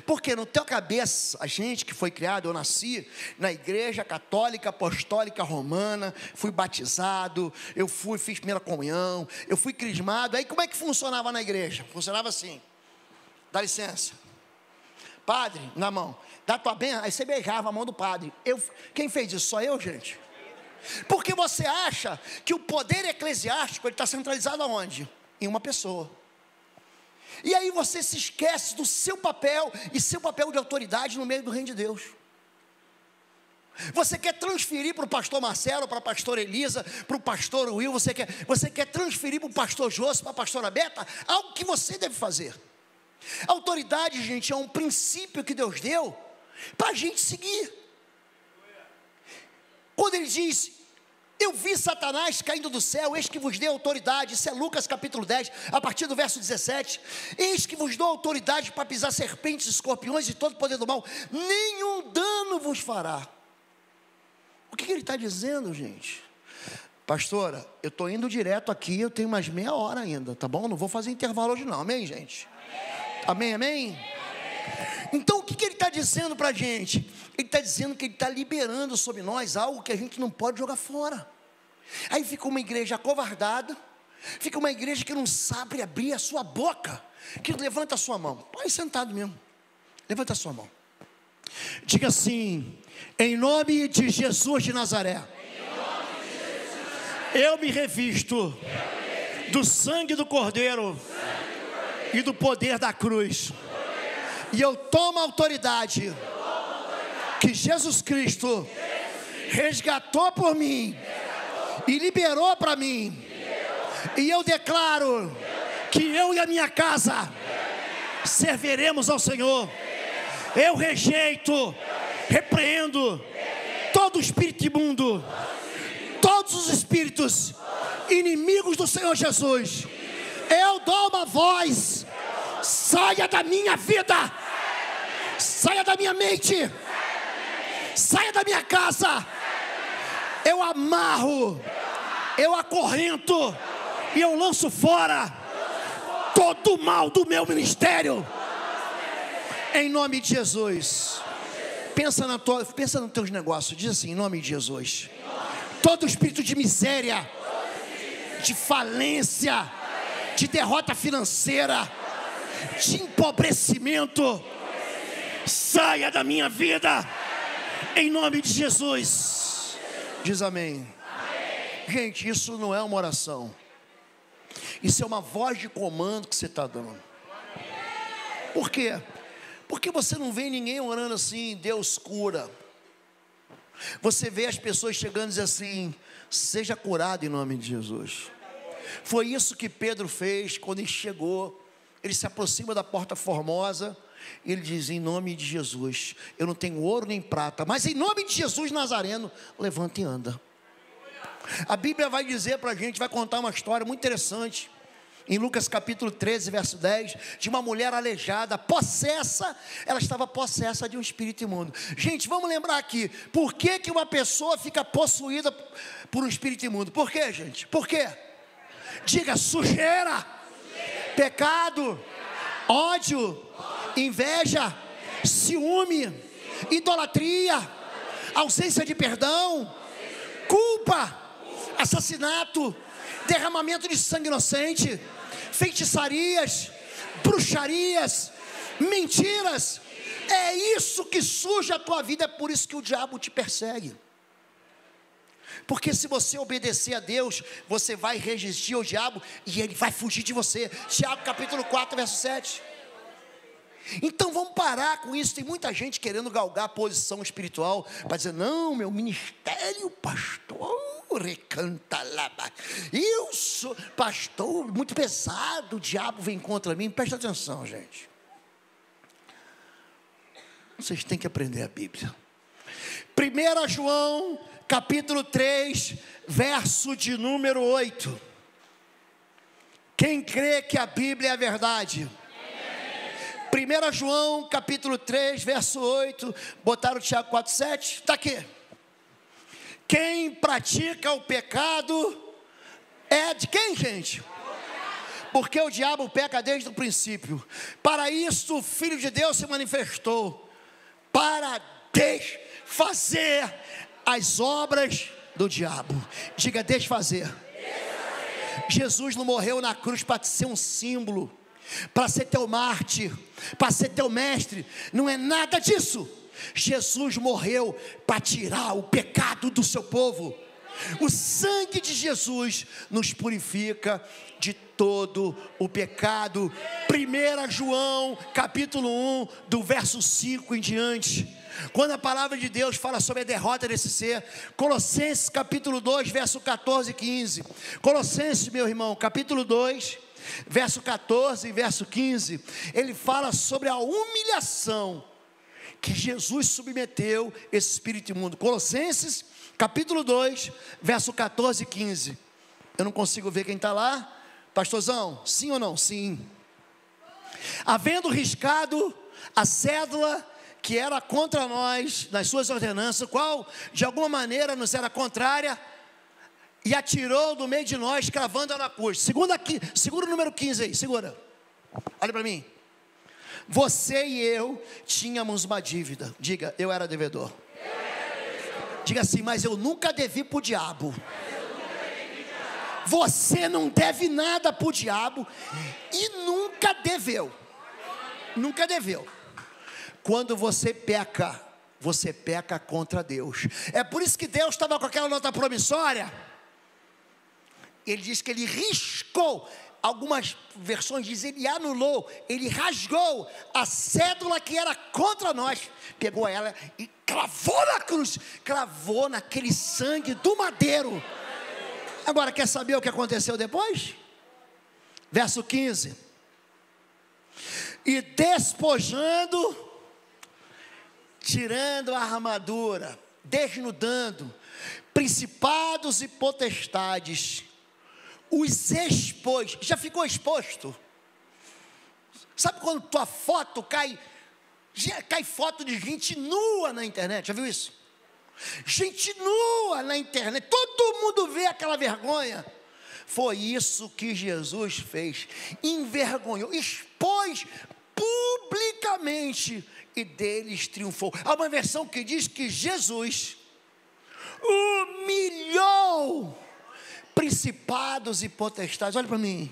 Porque no teu cabeça, a gente que foi criado, eu nasci na igreja católica, apostólica, romana, fui batizado, fiz primeira comunhão, eu fui crismado. Aí como é que funcionava na igreja? Funcionava assim: dá licença, padre, na mão, dá tua benção. Aí você beijava a mão do padre. Quem fez isso? Só eu, gente? Porque você acha que o poder eclesiástico, ele está centralizado aonde? Em uma pessoa. E aí você se esquece do seu papel e seu papel de autoridade no meio do reino de Deus. Você quer transferir para o pastor Marcelo, para a pastora Elisa, para o pastor Will, você quer transferir para o pastor José, para a pastora Beta, algo que você deve fazer. Autoridade, gente, é um princípio que Deus deu para a gente seguir. Quando ele diz: eu vi Satanás caindo do céu, eis que vos dei autoridade. Isso é Lucas capítulo 10, a partir do verso 17. Eis que vos dou autoridade para pisar serpentes, escorpiões e todo o poder do mal, nenhum dano vos fará. O que ele está dizendo, gente? Pastora, eu estou indo direto aqui, eu tenho mais meia hora ainda, tá bom? Não vou fazer intervalo hoje não, amém, gente? Amém, amém? Então o que ele está dizendo para a gente? Ele está dizendo que ele está liberando sobre nós algo que a gente não pode jogar fora. Aí fica uma igreja acovardada, fica uma igreja que não sabe abrir a sua boca. Que levanta a sua mão, pode ir sentado mesmo, levanta a sua mão, diga assim: em nome de Jesus de Nazaré, eu me revisto do sangue do Cordeiro e do poder da cruz. E eu tomo a autoridade que Jesus Cristo resgatou por mim e liberou para mim. E eu declaro que eu e a minha casa serviremos ao Senhor. Eu rejeito, repreendo todo espírito imundo, todos os espíritos inimigos do Senhor Jesus. Eu dou uma voz: saia da minha vida, saia da minha mente, saia da minha casa. Eu amarro, eu acorrento e eu lanço fora todo o mal do meu ministério, em nome de Jesus. Pensa nos teus negócios, diz assim: em nome de Jesus. Todo espírito de miséria, de falência, de derrota financeira, de empobrecimento, saia da minha vida, em nome de Jesus. Diz amém. Gente, isso não é uma oração, isso é uma voz de comando que você está dando. Por quê? Porque você não vê ninguém orando assim: Deus cura. Você vê as pessoas chegando e dizendo assim: seja curado em nome de Jesus. Foi isso que Pedro fez quando ele chegou. Ele se aproxima da porta formosa e ele diz: em nome de Jesus, eu não tenho ouro nem prata, mas em nome de Jesus Nazareno, levanta e anda. A Bíblia vai dizer para a gente, vai contar uma história muito interessante, em Lucas capítulo 13, verso 10, de uma mulher aleijada, possessa. Ela estava possessa de um espírito imundo. Gente, vamos lembrar aqui, por que uma pessoa fica possuída por um espírito imundo? Por quê, gente? Por quê? Diga: sujeira, pecado, ódio, inveja, ciúme, idolatria, ausência de perdão, culpa, assassinato, derramamento de sangue inocente, feitiçarias, bruxarias, mentiras. É isso que suja a tua vida. É por isso que o diabo te persegue. Porque se você obedecer a Deus, você vai resistir ao diabo e ele vai fugir de você. Tiago capítulo 4, verso 7. Então vamos parar com isso. Tem muita gente querendo galgar a posição espiritual para dizer: não, meu ministério, pastor, recanta lá, eu sou pastor muito pesado, o diabo vem contra mim. Presta atenção, gente, vocês têm que aprender a Bíblia. 1 João capítulo 3, verso de número 8. Quem crê que a Bíblia é a verdade? 1 João capítulo 3, verso 8. Botaram o Tiago 4, 7, está aqui. Quem pratica o pecado é de quem, gente? Porque o diabo peca desde o princípio. Para isso o Filho de Deus se manifestou, para desfazer as obras do diabo. Diga: desfazer. Jesus não morreu na cruz para ser um símbolo, para ser teu mártir, para ser teu mestre. Não é nada disso. Jesus morreu para tirar o pecado do seu povo. O sangue de Jesus nos purifica de todo o pecado. 1 João capítulo 1, do verso 5 em diante, quando a palavra de Deus fala sobre a derrota desse ser. Colossenses capítulo 2, verso 14 e 15. Colossenses, meu irmão, capítulo 2, verso 14 e verso 15. Ele fala sobre a humilhação que Jesus submeteu esse espírito imundo. Colossenses capítulo 2, verso 14 e 15. Eu não consigo ver quem está lá. Pastorzão, sim ou não? Sim. Havendo riscado a cédula que era contra nós, nas suas ordenanças, qual de alguma maneira nos era contrária, e atirou do meio de nós, cravando-a na cruz. Segura o número 15 aí, segura. Olha para mim. Você e eu tínhamos uma dívida. Diga: eu era devedor. Diga assim: mas eu nunca devi para o diabo. Você não deve nada para o diabo e nunca deveu. Nunca deveu. Quando você peca contra Deus. É por isso que Deus estava com aquela nota promissória. Ele diz que ele riscou. Algumas versões dizem ele anulou, ele rasgou a cédula que era contra nós, pegou ela e cravou na cruz, cravou naquele sangue do madeiro. Agora, quer saber o que aconteceu depois? Verso 15. e despojando, tirando a armadura, desnudando, principados e potestades, os expôs. Já ficou exposto? Sabe quando tua foto cai foto de gente nua na internet, já viu isso? Gente nua na internet, todo mundo vê aquela vergonha. Foi isso que Jesus fez, envergonhou, expôs publicamente e deles triunfou. Há uma versão que diz que Jesus humilhou principados e potestades. Olha para mim,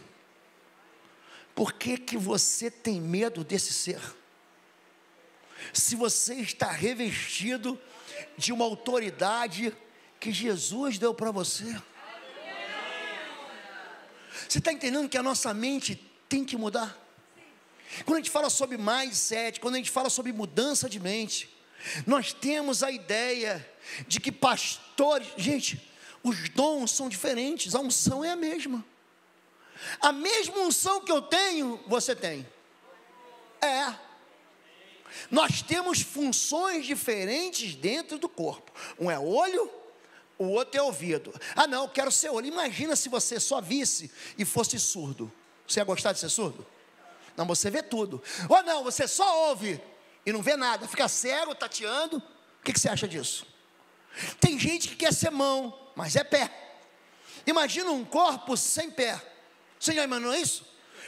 por que que você tem medo desse ser? Se você está revestido de uma autoridade que Jesus deu para você. Você está entendendo que a nossa mente tem que mudar? Quando a gente fala sobre mindset, quando a gente fala sobre mudança de mente, nós temos a ideia de que pastores, gente, os dons são diferentes, a unção é a mesma. A mesma unção que eu tenho, você tem. Nós temos funções diferentes dentro do corpo. Um é olho, o outro é ouvido. Ah não, eu quero ser olho. Imagina se você só visse e fosse surdo. Você ia gostar de ser surdo? Não, você vê tudo. Ou não, você só ouve e não vê nada, fica cego, tateando. O que você acha disso? Tem gente que quer ser mão, mas é pé. Imagina um corpo sem pé. Você já imaginou isso?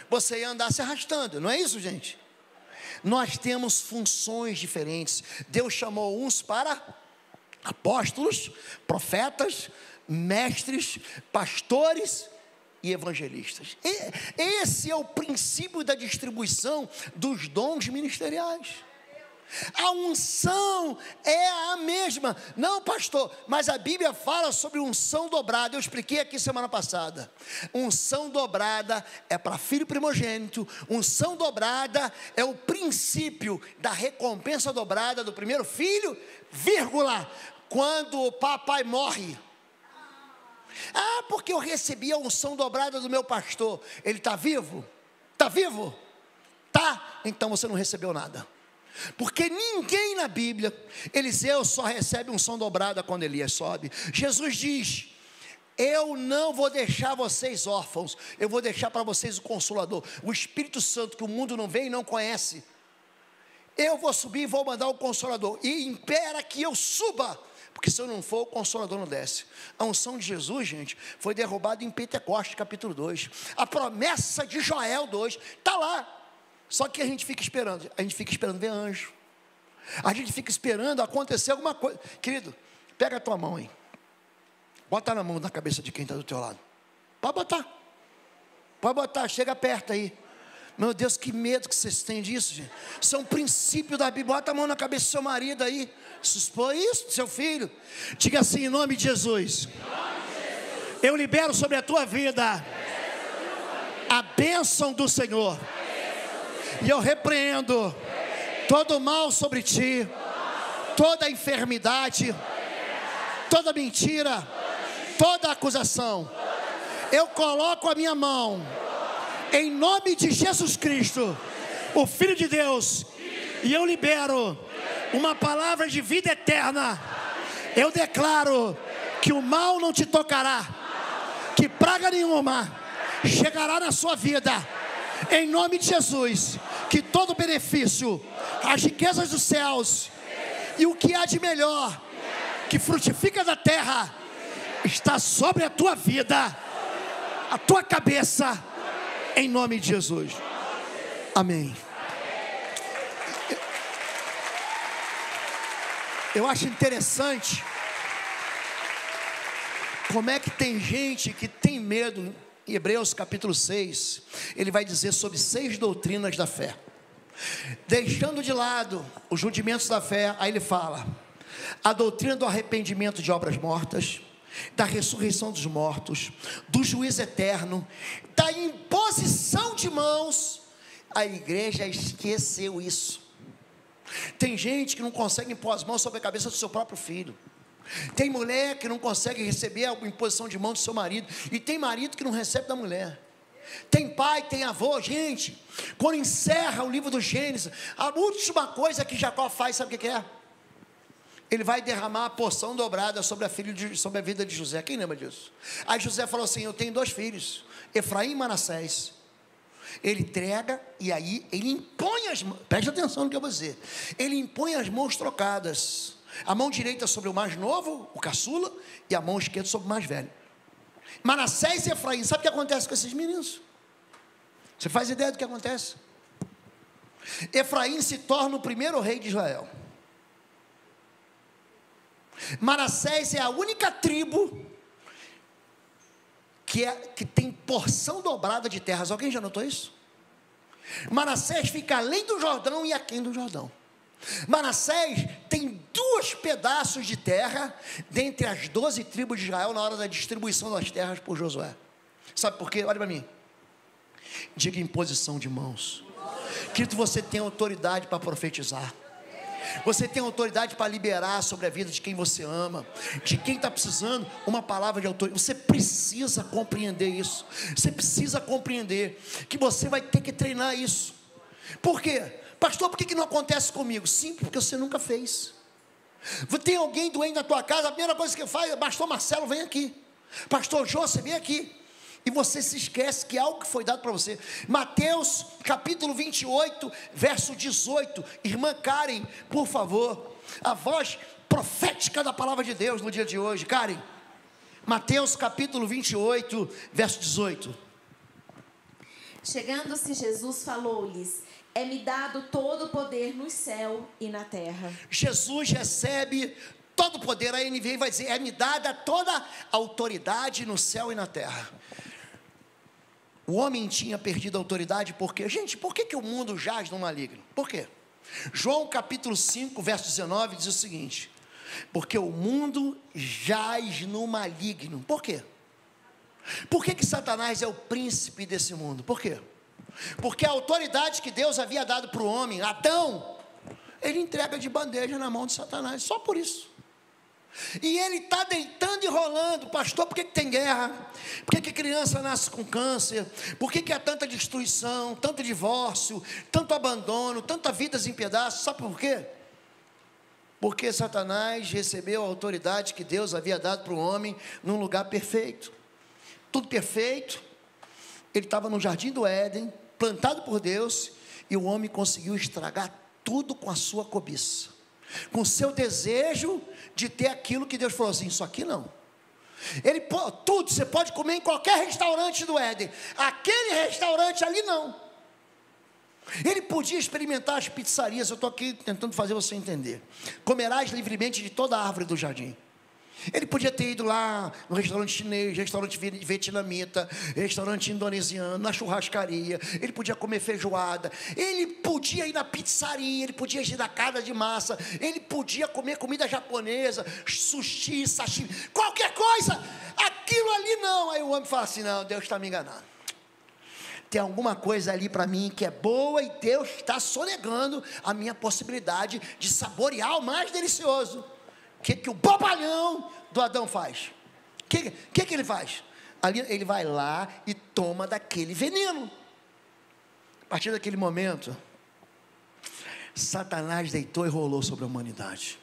Você ia andar se arrastando, não é isso, gente? Nós temos funções diferentes. Deus chamou uns para apóstolos, profetas, mestres, pastores e evangelistas. Esse é o princípio da distribuição dos dons ministeriais. A unção é a mesma. Não, pastor, mas a Bíblia fala sobre unção dobrada. Eu expliquei aqui semana passada. Unção dobrada é para filho primogênito. Unção dobrada é o princípio da recompensa dobrada do primeiro filho, vírgula, quando o papai morre. Ah, porque eu recebi a unção dobrada do meu pastor. Ele está vivo? Está vivo? Tá, então você não recebeu nada. Porque ninguém na Bíblia, Eliseu só recebe unção dobrada quando Elias sobe. Jesus diz: eu não vou deixar vocês órfãos, eu vou deixar para vocês o Consolador, o Espírito Santo, que o mundo não vê e não conhece. Eu vou subir e vou mandar o Consolador, e impera que eu suba, porque se eu não for, o Consolador não desce. A unção de Jesus, gente, foi derrubada em Pentecostes, capítulo 2. A promessa de Joel 2 está lá. Só que a gente fica esperando ver anjo. A gente fica esperando acontecer alguma coisa. Querido, pega a tua mão aí. Bota na mão na cabeça de quem está do teu lado. Pode botar, chega perto aí. Meu Deus, que medo que vocês têm disso, gente. Isso é um princípio da Bíblia. Bota a mão na cabeça do seu marido aí. Expõe isso do seu filho. Diga assim, em nome de Jesus. Eu libero sobre a tua vida a bênção do Senhor. E eu repreendo todo mal sobre ti, toda enfermidade, toda mentira, toda acusação. Eu coloco a minha mão em nome de Jesus Cristo, o Filho de Deus, e eu libero uma palavra de vida eterna. Eu declaro que o mal não te tocará, que praga nenhuma chegará na sua vida. Em nome de Jesus, que todo benefício, as riquezas dos céus e o que há de melhor, que frutifica da terra, está sobre a tua vida, a tua cabeça, em nome de Jesus. Amém. Eu acho interessante como é que tem gente que tem medo. Em Hebreus capítulo 6, ele vai dizer sobre 6 doutrinas da fé. Deixando de lado os rudimentos da fé, aí ele fala: a doutrina do arrependimento de obras mortas, da ressurreição dos mortos, do juízo eterno, da imposição de mãos. A igreja esqueceu isso. Tem gente que não consegue impor as mãos sobre a cabeça do seu próprio filho. Tem mulher que não consegue receber a imposição de mão do seu marido. E tem marido que não recebe da mulher. tem pai, tem avô. Gente, quando encerra o livro do Gênesis, a última coisa que Jacó faz, sabe o que é? Ele vai derramar a porção dobrada sobre a vida de José. Quem lembra disso? Aí José falou assim: eu tenho 2 filhos, Efraim e Manassés. Ele entrega e aí ele impõe as mãos, preste atenção no que eu vou dizer, ele impõe as mãos trocadas, a mão direita sobre o mais novo, o caçula, e a mão esquerda sobre o mais velho. Manassés e Efraim, sabe o que acontece com esses meninos? Você faz ideia do que acontece? Efraim se torna o primeiro rei de Israel. Manassés é a única tribo que tem porção dobrada de terras. Alguém já notou isso? Manassés fica além do Jordão e aquém do Jordão. Manassés tem 2 pedaços de terra dentre as 12 tribos de Israel na hora da distribuição das terras por Josué. Sabe por quê? Olha para mim. Diga: imposição de mãos. Querido, você tem autoridade para profetizar. Você tem autoridade para liberar sobre a vida de quem você ama, de quem está precisando uma palavra de autoridade. Você precisa compreender isso. Você precisa compreender que você vai ter que treinar isso. Por quê? Pastor, por que não acontece comigo? Simples, porque você nunca fez. Tem alguém doente na tua casa, a primeira coisa que faz é: pastor Marcelo, vem aqui. Pastor Jô, você vem aqui. E você se esquece que é algo que foi dado para você. Mateus capítulo 28, verso 18. Irmã Karen, por favor, a voz profética da palavra de Deus no dia de hoje. Karen, Mateus capítulo 28, verso 18. Chegando-se Jesus, falou-lhes: é-me dado todo o poder no céu e na terra. Jesus recebe todo o poder. A NVI vai dizer: é-me dada toda a autoridade no céu e na terra. O homem tinha perdido a autoridade porque, gente, por que o mundo jaz no maligno? Por quê? João capítulo 5, verso 19 diz o seguinte: porque o mundo jaz no maligno. Por quê? Por que Satanás é o príncipe desse mundo? Por quê? Porque a autoridade que Deus havia dado para o homem, Adão, ele entrega de bandeja na mão de Satanás, só por isso. E ele está deitando e rolando. Pastor, por que tem guerra? Por que criança nasce com câncer? Por que há tanta destruição, tanto divórcio, tanto abandono, tantas vidas em pedaços? Sabe por quê? Porque Satanás recebeu a autoridade que Deus havia dado para o homem num lugar perfeito. Tudo perfeito. Ele estava no jardim do Éden, plantado por Deus, e o homem conseguiu estragar tudo com a sua cobiça, com o seu desejo de ter aquilo que Deus falou assim: isso aqui não. Tudo, você pode comer em qualquer restaurante do Éden, aquele restaurante ali não. Ele podia experimentar as pizzarias. Eu estou aqui tentando fazer você entender. Comerás livremente de toda a árvore do jardim. Ele podia ter ido lá no restaurante chinês, restaurante vietnamita, restaurante indonesiano, na churrascaria. Ele podia comer feijoada. Ele podia ir na pizzaria. Ele podia ir na casa de massa. Ele podia comer comida japonesa, sushi, sashimi, qualquer coisa. Aquilo ali não. Aí o homem fala assim: não, Deus está me enganando. Tem alguma coisa ali para mim que é boa e Deus está sonegando a minha possibilidade de saborear o mais delicioso. O que o bobalhão do Adão faz? O que ele faz? Ali ele vai lá e toma daquele veneno. A partir daquele momento, Satanás deitou e rolou sobre a humanidade.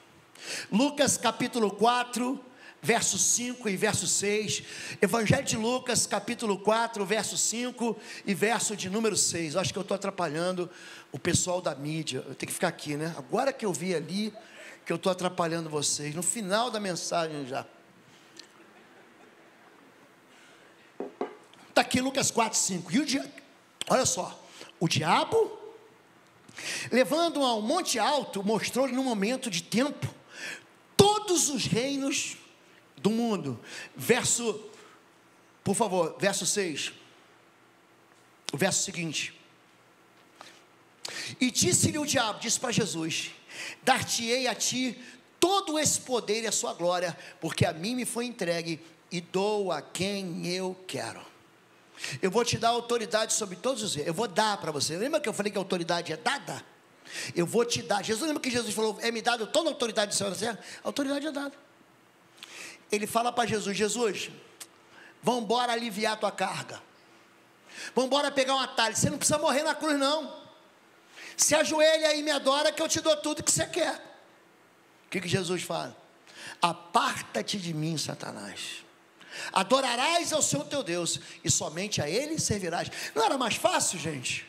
Lucas capítulo 4, verso 5 e verso 6. Evangelho de Lucas capítulo 4, verso 5 e verso de número 6. Acho que eu estou atrapalhando o pessoal da mídia. Eu tenho que ficar aqui, né? Agora que eu vi ali que eu estou atrapalhando vocês, no final da mensagem já. Está aqui Lucas 4, 5. Olha só, o diabo, levando-o ao monte alto, mostrou-lhe num momento de tempo todos os reinos do mundo. Por favor, verso 6. O verso seguinte. E disse-lhe o diabo, disse para Jesus: dar-te-ei a ti todo esse poder e a sua glória, porque a mim me foi entregue e dou a quem eu quero. Eu vou te dar autoridade sobre todos os reinos. Eu vou dar para você. Lembra que eu falei que a autoridade é dada? Eu vou te dar. Jesus, lembra que Jesus falou: é me dado toda a autoridade do céu e da terra? A autoridade é dada. Ele fala para Jesus: Jesus, vamos embora aliviar a tua carga. Vamos embora pegar um atalho. Você não precisa morrer na cruz, não. Se ajoelha aí e me adora, que eu te dou tudo que você quer. O que Jesus fala? Aparta-te de mim, Satanás. Adorarás ao Senhor teu Deus, e somente a Ele servirás. Não era mais fácil, gente?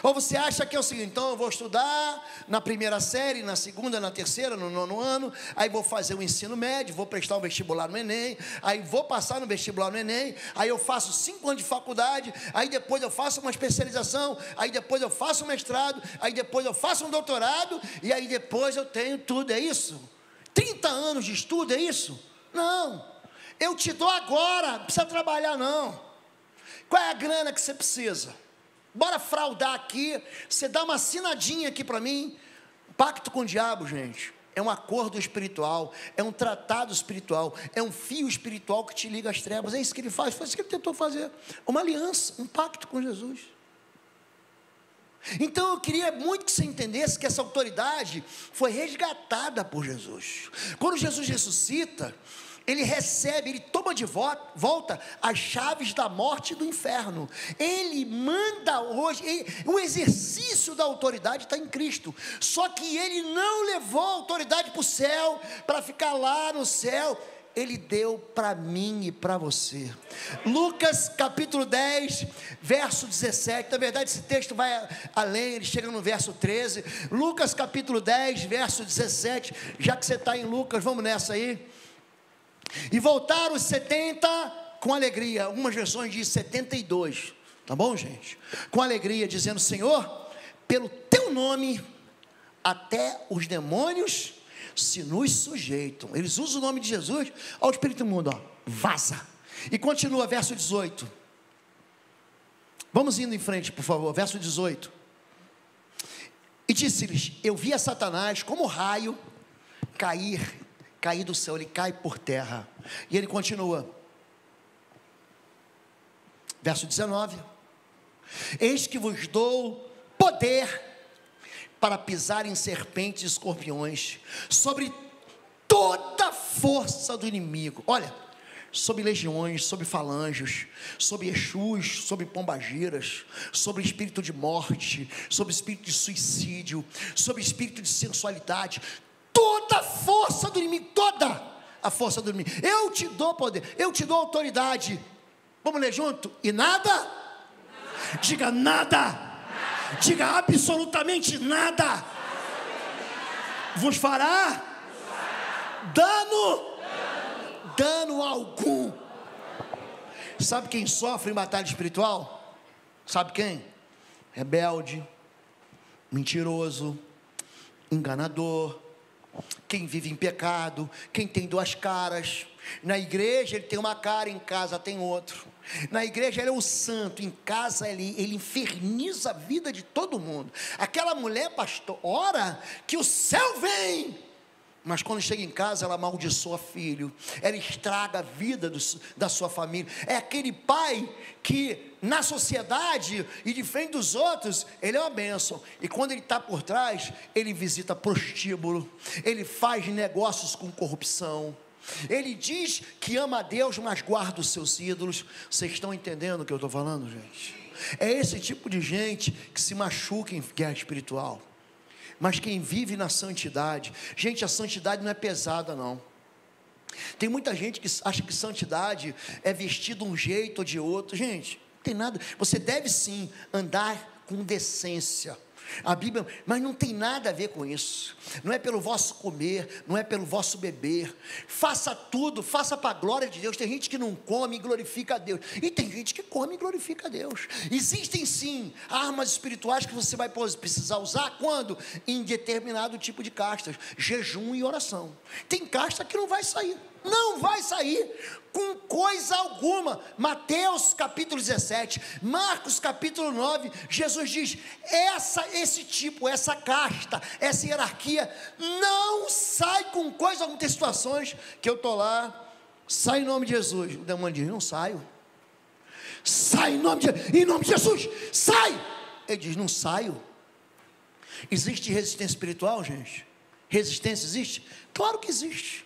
Ou você acha que é o seguinte: então eu vou estudar na primeira série, na segunda, na terceira, no 9º ano, aí vou fazer o ensino médio, vou prestar um vestibular no Enem, aí vou passar no vestibular no Enem, aí eu faço 5 anos de faculdade, aí depois eu faço uma especialização, aí depois eu faço um mestrado, aí depois eu faço um doutorado, e aí depois eu tenho tudo, é isso? 30 anos de estudo, é isso? Não, eu te dou agora, não precisa trabalhar não. Qual é a grana que você precisa? Bora fraudar aqui, você dá uma assinadinha aqui para mim. Pacto com o diabo, gente, é um acordo espiritual, é um tratado espiritual, é um fio espiritual que te liga às trevas. É isso que ele faz, foi isso que ele tentou fazer, uma aliança, um pacto com Jesus. Então eu queria muito que você entendesse que essa autoridade foi resgatada por Jesus. Quando Jesus ressuscita, ele recebe, ele toma de volta as chaves da morte e do inferno. Ele manda hoje, o exercício da autoridade está em Cristo. Só que ele não levou a autoridade para o céu, para ficar lá no céu. Ele deu para mim e para você. Lucas capítulo 10, verso 17. Na verdade esse texto vai além, ele chega no verso 13. Lucas capítulo 10, verso 17. Já que você está em Lucas, vamos nessa aí. E voltaram os 70 com alegria. Algumas versões dizem 72, tá bom, gente? Com alegria, dizendo: Senhor, pelo teu nome até os demônios se nos sujeitam. Eles usam o nome de Jesus. Olha o espírito imundo, ó, vaza. E continua, verso 18. Vamos indo em frente, por favor, verso 18. E disse-lhes: eu vi a Satanás como raio cair do céu. Ele cai por terra. E ele continua, verso 19: eis que vos dou poder para pisar em serpentes e escorpiões, sobre toda a força do inimigo. Olha, sobre legiões, sobre falanges, sobre Exus, sobre pombagiras, sobre espírito de morte, sobre espírito de suicídio, sobre espírito de sensualidade, toda a força do inimigo, toda a força do inimigo. Eu te dou poder, eu te dou autoridade. Vamos ler junto? E nada? Diga nada. Diga absolutamente nada. Vos fará dano algum. Sabe quem sofre em batalha espiritual? Sabe quem? Rebelde, mentiroso, enganador, quem vive em pecado, quem tem duas caras. Na igreja ele tem uma cara, em casa tem outro. Na igreja ele é o santo, em casa ele inferniza a vida de todo mundo. Aquela mulher, pastor, ora que o céu vem, mas quando chega em casa ela amaldiçoa filho, ela estraga a vida da sua família. É aquele pai que na sociedade e de frente dos outros ele é uma bênção, e quando ele está por trás ele visita prostíbulo, ele faz negócios com corrupção. Ele diz que ama a Deus, mas guarda os seus ídolos. Vocês estão entendendo o que eu estou falando, gente? É esse tipo de gente que se machuca em guerra espiritual. Mas quem vive na santidade, gente, a santidade não é pesada não. Tem muita gente que acha que santidade é vestir de um jeito ou de outro. Gente, não tem nada. Você deve sim andar com decência. A Bíblia, mas não tem nada a ver com isso. Não é pelo vosso comer, não é pelo vosso beber. Faça tudo, faça para a glória de Deus. Tem gente que não come e glorifica a Deus, e tem gente que come e glorifica a Deus. Existem sim armas espirituais que você vai precisar usar quando? Em determinado tipo de castas, jejum e oração. Tem casta que não vai sair, não vai sair com coisa alguma. Mateus capítulo 17, Marcos capítulo 9, Jesus diz, essa casta, essa hierarquia, não sai com coisa alguma. Tem situações que eu estou lá, sai em nome de Jesus, o demônio diz, não saio. Sai em nome de Jesus, sai. Ele diz, não saio. Existe resistência espiritual, gente? Resistência existe? Claro que existe.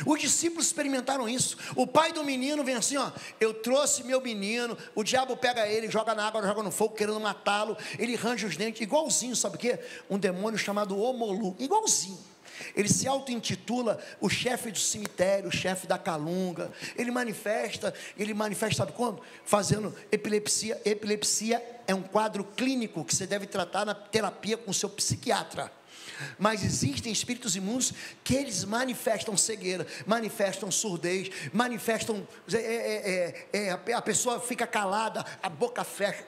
Os discípulos experimentaram isso. O pai do menino vem assim, ó, eu trouxe meu menino, o diabo pega ele, joga na água, joga no fogo, querendo matá-lo, ele range os dentes, igualzinho, sabe o quê? Um demônio chamado Omolu, igualzinho. Ele se auto-intitula o chefe do cemitério, o chefe da calunga. Ele manifesta, sabe quando? Fazendo epilepsia. Epilepsia é um quadro clínico que você deve tratar na terapia com o seu psiquiatra. Mas existem espíritos imundos que eles manifestam cegueira, manifestam surdez, manifestam, a pessoa fica calada, a boca fecha,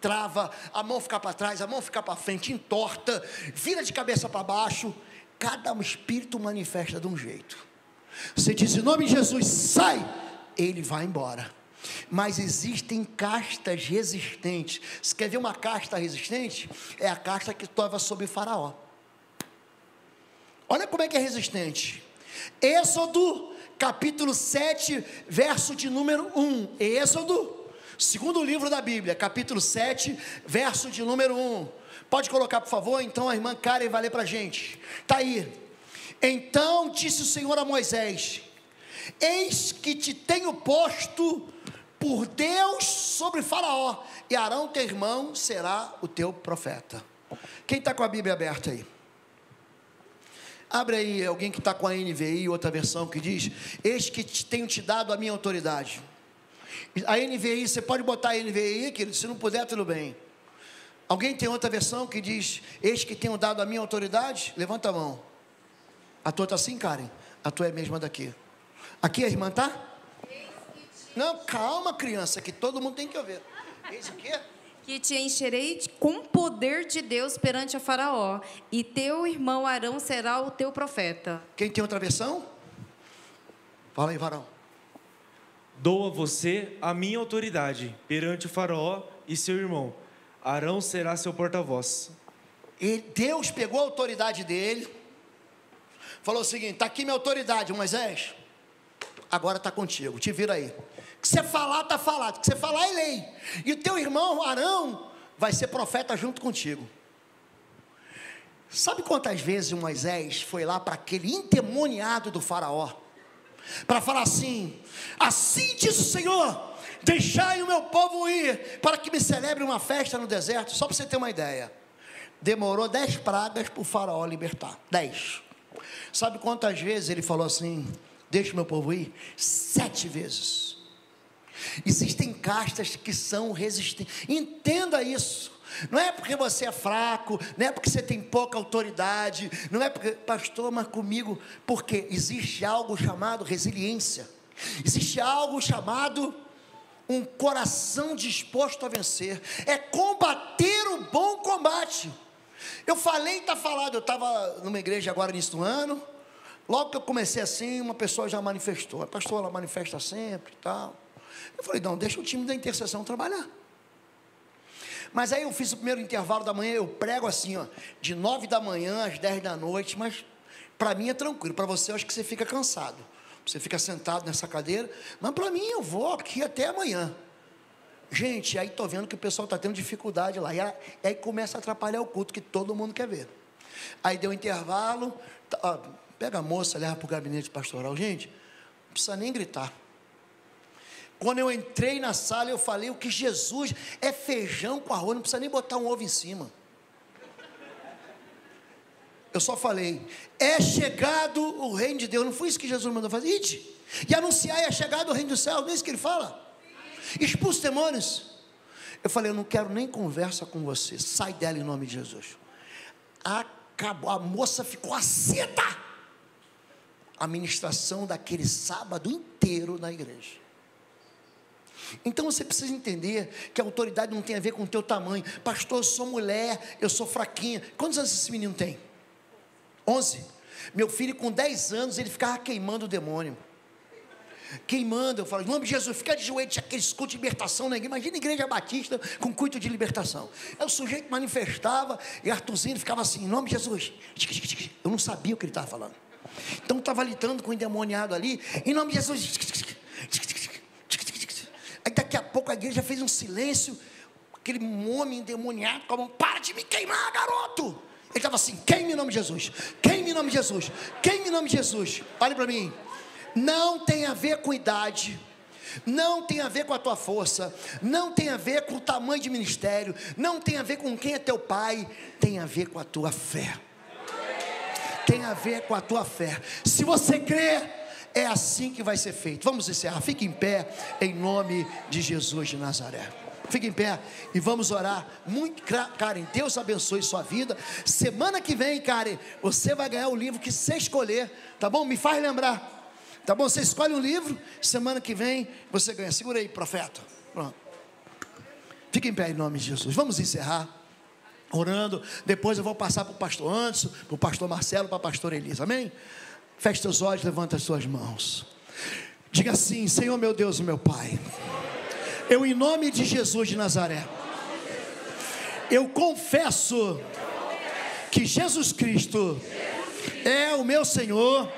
trava, a mão fica para trás, a mão fica para frente, entorta, vira de cabeça para baixo. Cada espírito manifesta de um jeito. Você diz em nome de Jesus, sai, ele vai embora. Mas existem castas resistentes. Você quer ver uma casta resistente? É a casta que estava sob Faraó. Olha como é que é resistente. Êxodo, capítulo 7, verso de número 1. Êxodo, segundo livro da Bíblia, capítulo 7, verso de número 1. Pode colocar, por favor? Então a irmã Karen vai ler para a gente. Está aí. Então disse o Senhor a Moisés: eis que te tenho posto por Deus sobre Faraó, e Arão teu irmão será o teu profeta. Quem está com a Bíblia aberta aí? Abre aí, alguém que está com a NVI, outra versão que diz: eis que tenho te dado a minha autoridade. A NVI, você pode botar a NVI, querido, se não puder, tudo bem. Alguém tem outra versão que diz: eis que tenho dado a minha autoridade? Levanta a mão. A tua está assim, Karen? A tua é a mesma daqui. Aqui a irmã está? Não, calma, criança, que todo mundo tem que ouvir. Eis o quê? Que te encherei com poder de Deus perante a Faraó, e teu irmão Arão será o teu profeta. Quem tem outra versão? Fala aí, varão. Dou a você a minha autoridade perante o Faraó e seu irmão. Arão será seu porta-voz. E Deus pegou a autoridade dele, falou o seguinte: está aqui minha autoridade, Moisés, agora está contigo, te vira aí. O que você falar, está falado. O que você falar é lei. E o teu irmão Arão vai ser profeta junto contigo. Sabe quantas vezes Moisés foi lá para aquele endemoniado do Faraó, para falar assim: assim diz o Senhor, deixai o meu povo ir, para que me celebre uma festa no deserto. Só para você ter uma ideia, demorou 10 pragas para o Faraó libertar. 10. Sabe quantas vezes ele falou assim: deixa o meu povo ir? 7 vezes. Existem castas que são resistentes. Entenda isso. Não é porque você é fraco, não é porque você tem pouca autoridade, não é porque, pastor, mas comigo, porque existe algo chamado resiliência, existe algo chamado um coração disposto a vencer, é combater o bom combate. Eu falei, está falado. Eu estava numa igreja agora início do ano, logo que eu comecei assim, uma pessoa já manifestou: pastor, ela manifesta sempre e tal. Eu falei: não, deixa o time da intercessão trabalhar. Mas aí eu fiz o primeiro intervalo da manhã, eu prego assim, ó, de 9 da manhã às 10 da noite, mas para mim é tranquilo. Para você eu acho que você fica cansado, você fica sentado nessa cadeira, mas para mim eu vou aqui até amanhã. Gente, aí estou vendo que o pessoal está tendo dificuldade lá, e aí começa a atrapalhar o culto que todo mundo quer ver. Aí deu um intervalo, pega a moça, leva para o gabinete pastoral. Gente, não precisa nem gritar. Quando eu entrei na sala, eu falei: o que Jesus é feijão com arroz, não precisa nem botar um ovo em cima. Eu só falei: é chegado o reino de Deus. Não foi isso que Jesus mandou fazer? Ide e anunciar: é chegado o reino do céu. Não é isso que ele fala? Expulsa demônios. Eu falei: eu não quero nem conversa com você, sai dela em nome de Jesus. Acabou, a moça ficou acesa. A ministração daquele sábado inteiro na igreja. Então você precisa entender que a autoridade não tem a ver com o teu tamanho. Pastor, eu sou mulher, eu sou fraquinha. Quantos anos esse menino tem? 11. Meu filho com 10 anos, ele ficava queimando o demônio. Queimando, eu falo: em nome de Jesus, fica de joelho, tinha aquele culto de libertação na igreja. Imagina a igreja batista com culto de libertação. Aí o sujeito manifestava, e Arthurzinho ficava assim: em nome de Jesus. Eu não sabia o que ele estava falando. Então estava lidando com o endemoniado ali, em nome de Jesus. Aí daqui a pouco a igreja fez um silêncio, aquele homem endemoniado com a mão: para de me queimar, garoto. Ele estava assim: queime em nome de Jesus, queime em nome de Jesus, queime em nome de Jesus. Olhe para mim, não tem a ver com idade, não tem a ver com a tua força, não tem a ver com o tamanho de ministério, não tem a ver com quem é teu pai, tem a ver com a tua fé. Tem a ver com a tua fé. Se você crê, é assim que vai ser feito. Vamos encerrar. Fique em pé em nome de Jesus de Nazaré. Fique em pé e vamos orar. Muito, Karen, Deus abençoe sua vida. Semana que vem, Karen, você vai ganhar o livro que você escolher, tá bom? Me faz lembrar, tá bom? Você escolhe um livro, semana que vem você ganha. Segura aí, profeta. Pronto. Fique em pé em nome de Jesus. Vamos encerrar orando. Depois eu vou passar para o pastor Anderson, para o pastor Marcelo, para a pastora Elisa. Amém? Feche seus olhos, levanta as suas mãos. Diga assim: Senhor meu Deus e meu Pai, eu, em nome de Jesus de Nazaré, eu confesso que Jesus Cristo é o meu Senhor,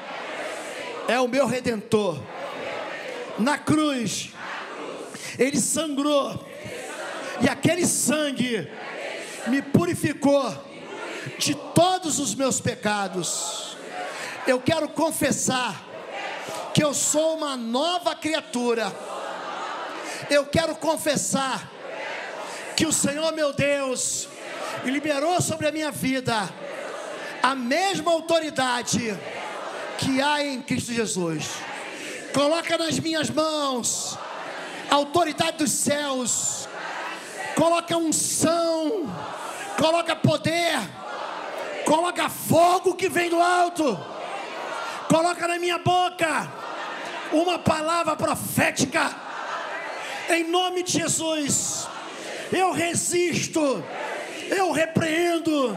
é o meu Redentor. Na cruz Ele sangrou, e aquele sangue me purificou de todos os meus pecados. Eu quero confessar que eu sou uma nova criatura. Eu quero confessar que o Senhor meu Deus liberou sobre a minha vida a mesma autoridade que há em Cristo Jesus. Coloca nas minhas mãos a autoridade dos céus. Coloca unção, coloca poder, coloca fogo que vem do alto. Coloca na minha boca uma palavra profética. Em nome de Jesus, eu resisto, eu repreendo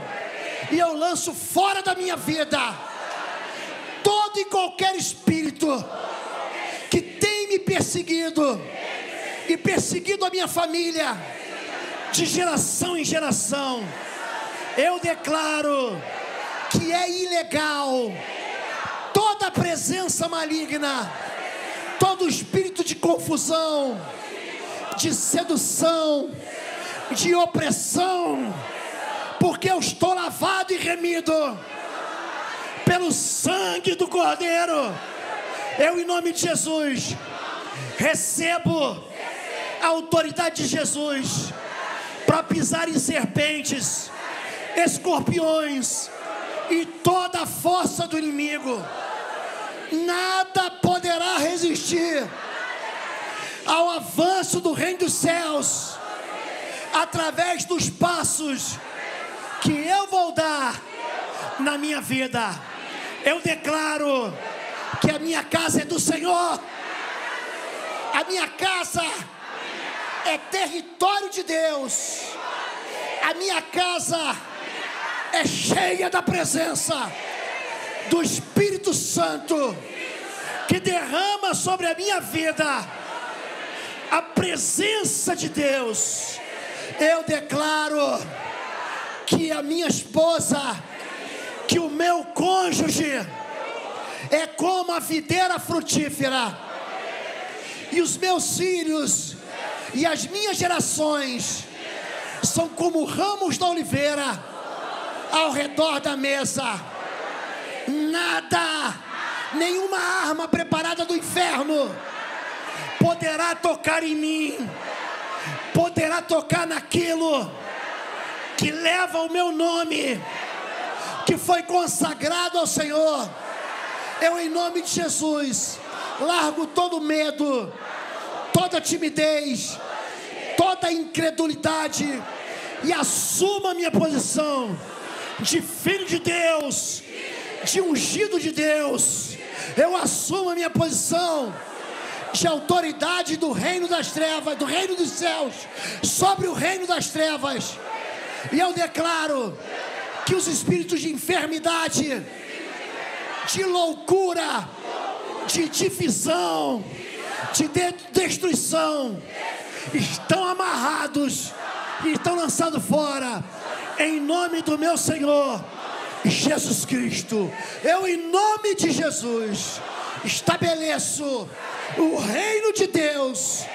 e eu lanço fora da minha vida todo e qualquer espírito que tem me perseguido e perseguido a minha família de geração em geração. Eu declaro que é ilegal toda presença maligna, todo espírito de confusão, de sedução, de opressão, porque eu estou lavado e remido pelo sangue do Cordeiro. Eu, em nome de Jesus, recebo a autoridade de Jesus para pisar em serpentes, escorpiões e toda a força do inimigo. Nada poderá resistir ao avanço do reino dos céus, através dos passos que eu vou dar na minha vida. Eu declaro que a minha casa é do Senhor. A minha casa é território de Deus. A minha casa é cheia da presença do Espírito Santo, que derrama sobre a minha vida a presença de Deus. Eu declaro que a minha esposa, que o meu cônjuge é como a videira frutífera, e os meus filhos e as minhas gerações são como ramos da oliveira ao redor da mesa. Nada, nenhuma arma preparada do inferno poderá tocar em mim, poderá tocar naquilo que leva o meu nome, que foi consagrado ao Senhor. Eu, em nome de Jesus, largo todo medo, toda timidez, toda incredulidade e assumo a minha posição de filho de Deus, de ungido de Deus. Eu assumo a minha posição de autoridade do reino das trevas, do reino dos céus, sobre o reino das trevas. E eu declaro que os espíritos de enfermidade, de loucura, de divisão, de destruição, estão amarrados e estão lançados fora, em nome do meu Senhor Jesus Cristo. Eu, em nome de Jesus, estabeleço o reino de Deus,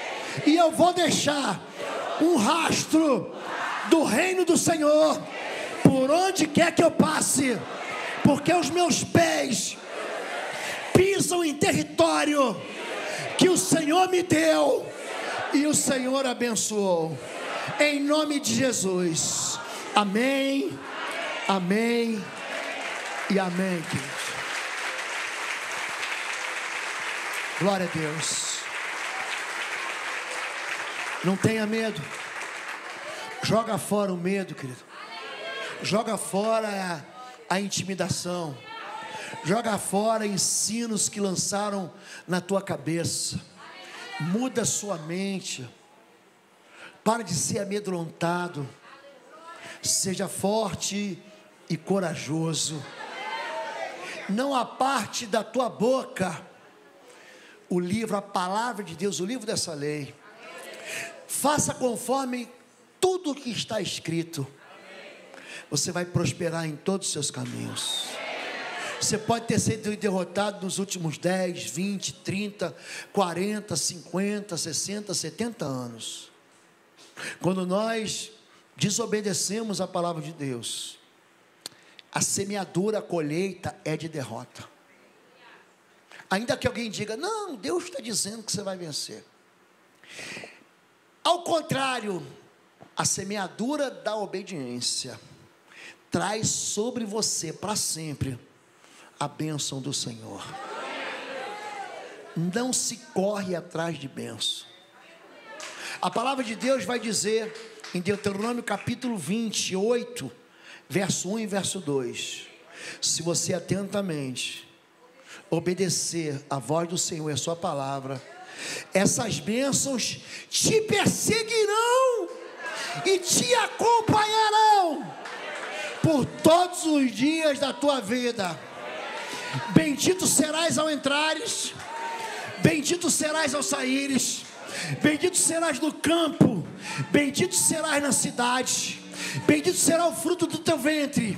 e eu vou deixar um rastro do reino do Senhor por por onde quer que eu passe, porque os meus pés pisam em território que o Senhor me deu e o Senhor abençoou, em nome de Jesus. Amém, amém e amém, queridos. Glória a Deus. Não tenha medo. Joga fora o medo, querido. Joga fora a intimidação. Joga fora ensinos que lançaram na tua cabeça. Muda sua mente. Para de ser amedrontado. Seja forte e corajoso. Não aparte da tua boca o livro, a palavra de Deus, o livro dessa lei. Faça conforme tudo o que está escrito. Você vai prosperar em todos os seus caminhos. Você pode ter sido derrotado nos últimos 10, 20, 30, 40, 50, 60, 70 anos. Quando nós desobedecemos a palavra de Deus, a semeadura, a colheita é de derrota. Ainda que alguém diga, não, Deus está dizendo que você vai vencer. Ao contrário, a semeadura da obediência traz sobre você para sempre a bênção do Senhor. Não se corre atrás de bênção. A palavra de Deus vai dizer em Deuteronômio capítulo 28, verso 1 e verso 2: se você atentamente obedecer a voz do Senhor e a sua palavra, essas bênçãos te perseguirão e te acompanharão por todos os dias da tua vida. Bendito serás ao entrares, bendito serás ao saíres, bendito serás no campo, bendito serás na cidade, bendito será o fruto do teu ventre,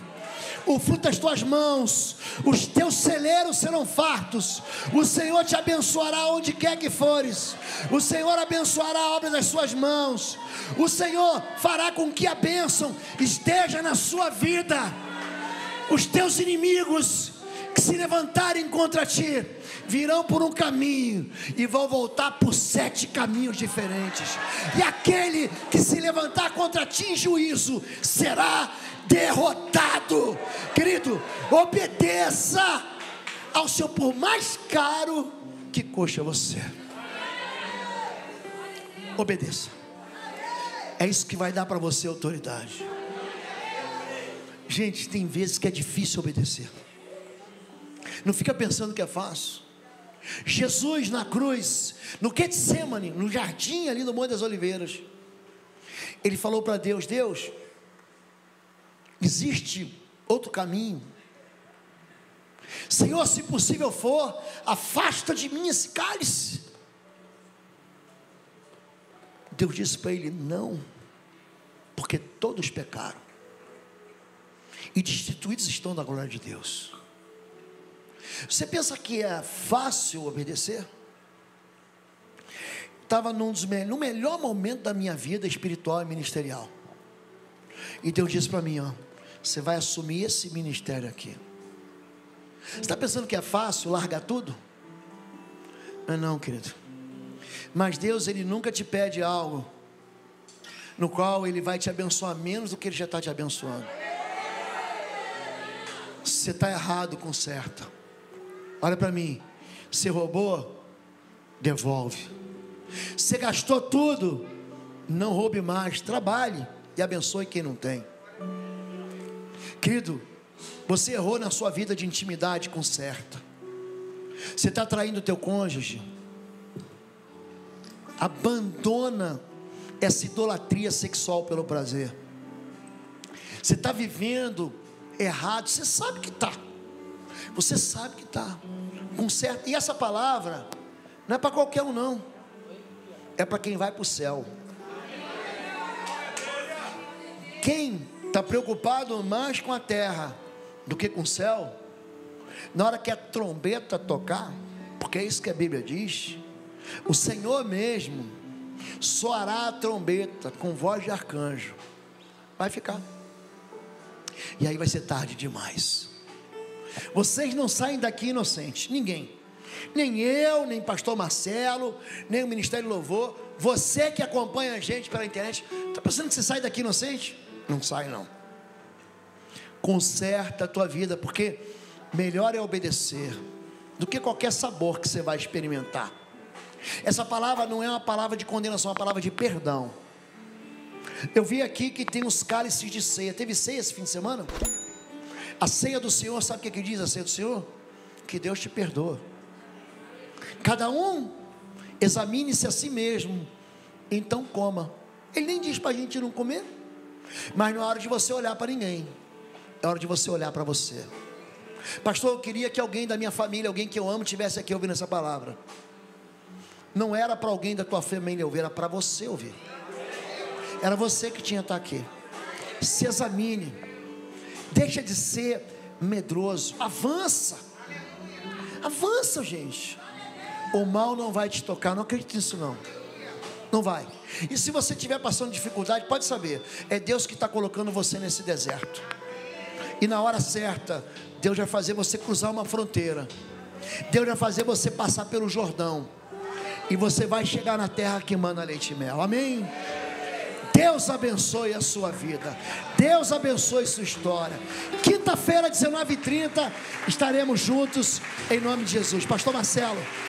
o fruto das tuas mãos, os teus celeiros serão fartos. O Senhor te abençoará onde quer que fores. O Senhor abençoará a obra das suas mãos. O Senhor fará com que a bênção esteja na sua vida. Os teus inimigos que se levantarem contra ti virão por um caminho e vão voltar por 7 caminhos diferentes. E aquele que se levantar contra ti em juízo será derrotado. Querido, obedeça ao seu, por mais caro que custe a você. Obedeça. É isso que vai dar para você autoridade. Gente, tem vezes que é difícil obedecer. Não fica pensando que é fácil. Jesus na cruz, no Getsemane, no jardim ali no Monte das Oliveiras, ele falou para Deus: Deus, existe outro caminho? Senhor, se possível for, afasta de mim esse cálice. Deus disse para ele: não, porque todos pecaram e destituídos estão da glória de Deus. Você pensa que é fácil obedecer? Estava no melhor momento da minha vida espiritual e ministerial, e Deus disse para mim: ó, você vai assumir esse ministério aqui. Você está pensando que é fácil largar tudo? Não, querido. Mas Deus, Ele nunca te pede algo no qual Ele vai te abençoar menos do que Ele já está te abençoando. Você está errado, conserta. Olha para mim. Você roubou? Devolve. Você gastou tudo? Não roube mais. Trabalhe e abençoe quem não tem. Querido, você errou na sua vida de intimidade, conserta. Você está traindo o teu cônjuge? Abandona essa idolatria sexual pelo prazer. Você está vivendo errado, você sabe que está. Você sabe que está. Conserta. E essa palavra não é para qualquer um, não. É para quem vai para o céu. Quem está preocupado mais com a terra do que com o céu, na hora que a trombeta tocar, porque é isso que a Bíblia diz, o Senhor mesmo soará a trombeta com voz de arcanjo, vai ficar. e aí vai ser tarde demais. Vocês não saem daqui inocentes, ninguém, nem eu, nem pastor Marcelo, nem o Ministério Louvor. Você que acompanha a gente pela internet, está pensando que você sai daqui inocente? Não sai não. Conserta a tua vida, porque melhor é obedecer do que qualquer sabor que você vai experimentar. Essa palavra não é uma palavra de condenação, é uma palavra de perdão. Eu vi aqui que tem os cálices de ceia. Teve ceia esse fim de semana? A ceia do Senhor, sabe o que diz a ceia do Senhor? Que Deus te perdoa. Cada um examine-se a si mesmo, então coma. Ele nem diz para a gente não comer, mas não é hora de você olhar para ninguém, é hora de você olhar para você. Pastor, eu queria que alguém da minha família, alguém que eu amo, estivesse aqui ouvindo essa palavra. Não era para alguém da tua família ouvir, era para você ouvir. Era você que tinha que estar aqui. Se examine, deixa de ser medroso, avança, gente. O mal não vai te tocar, não acredite nisso não, não vai. E se você estiver passando dificuldade, pode saber, é Deus que está colocando você nesse deserto, e na hora certa, Deus vai fazer você cruzar uma fronteira, Deus vai fazer você passar pelo Jordão, e você vai chegar na terra que mana leite e mel, amém? Deus abençoe a sua vida, Deus abençoe sua história. Quinta-feira, 19h30, estaremos juntos, em nome de Jesus. Pastor Marcelo.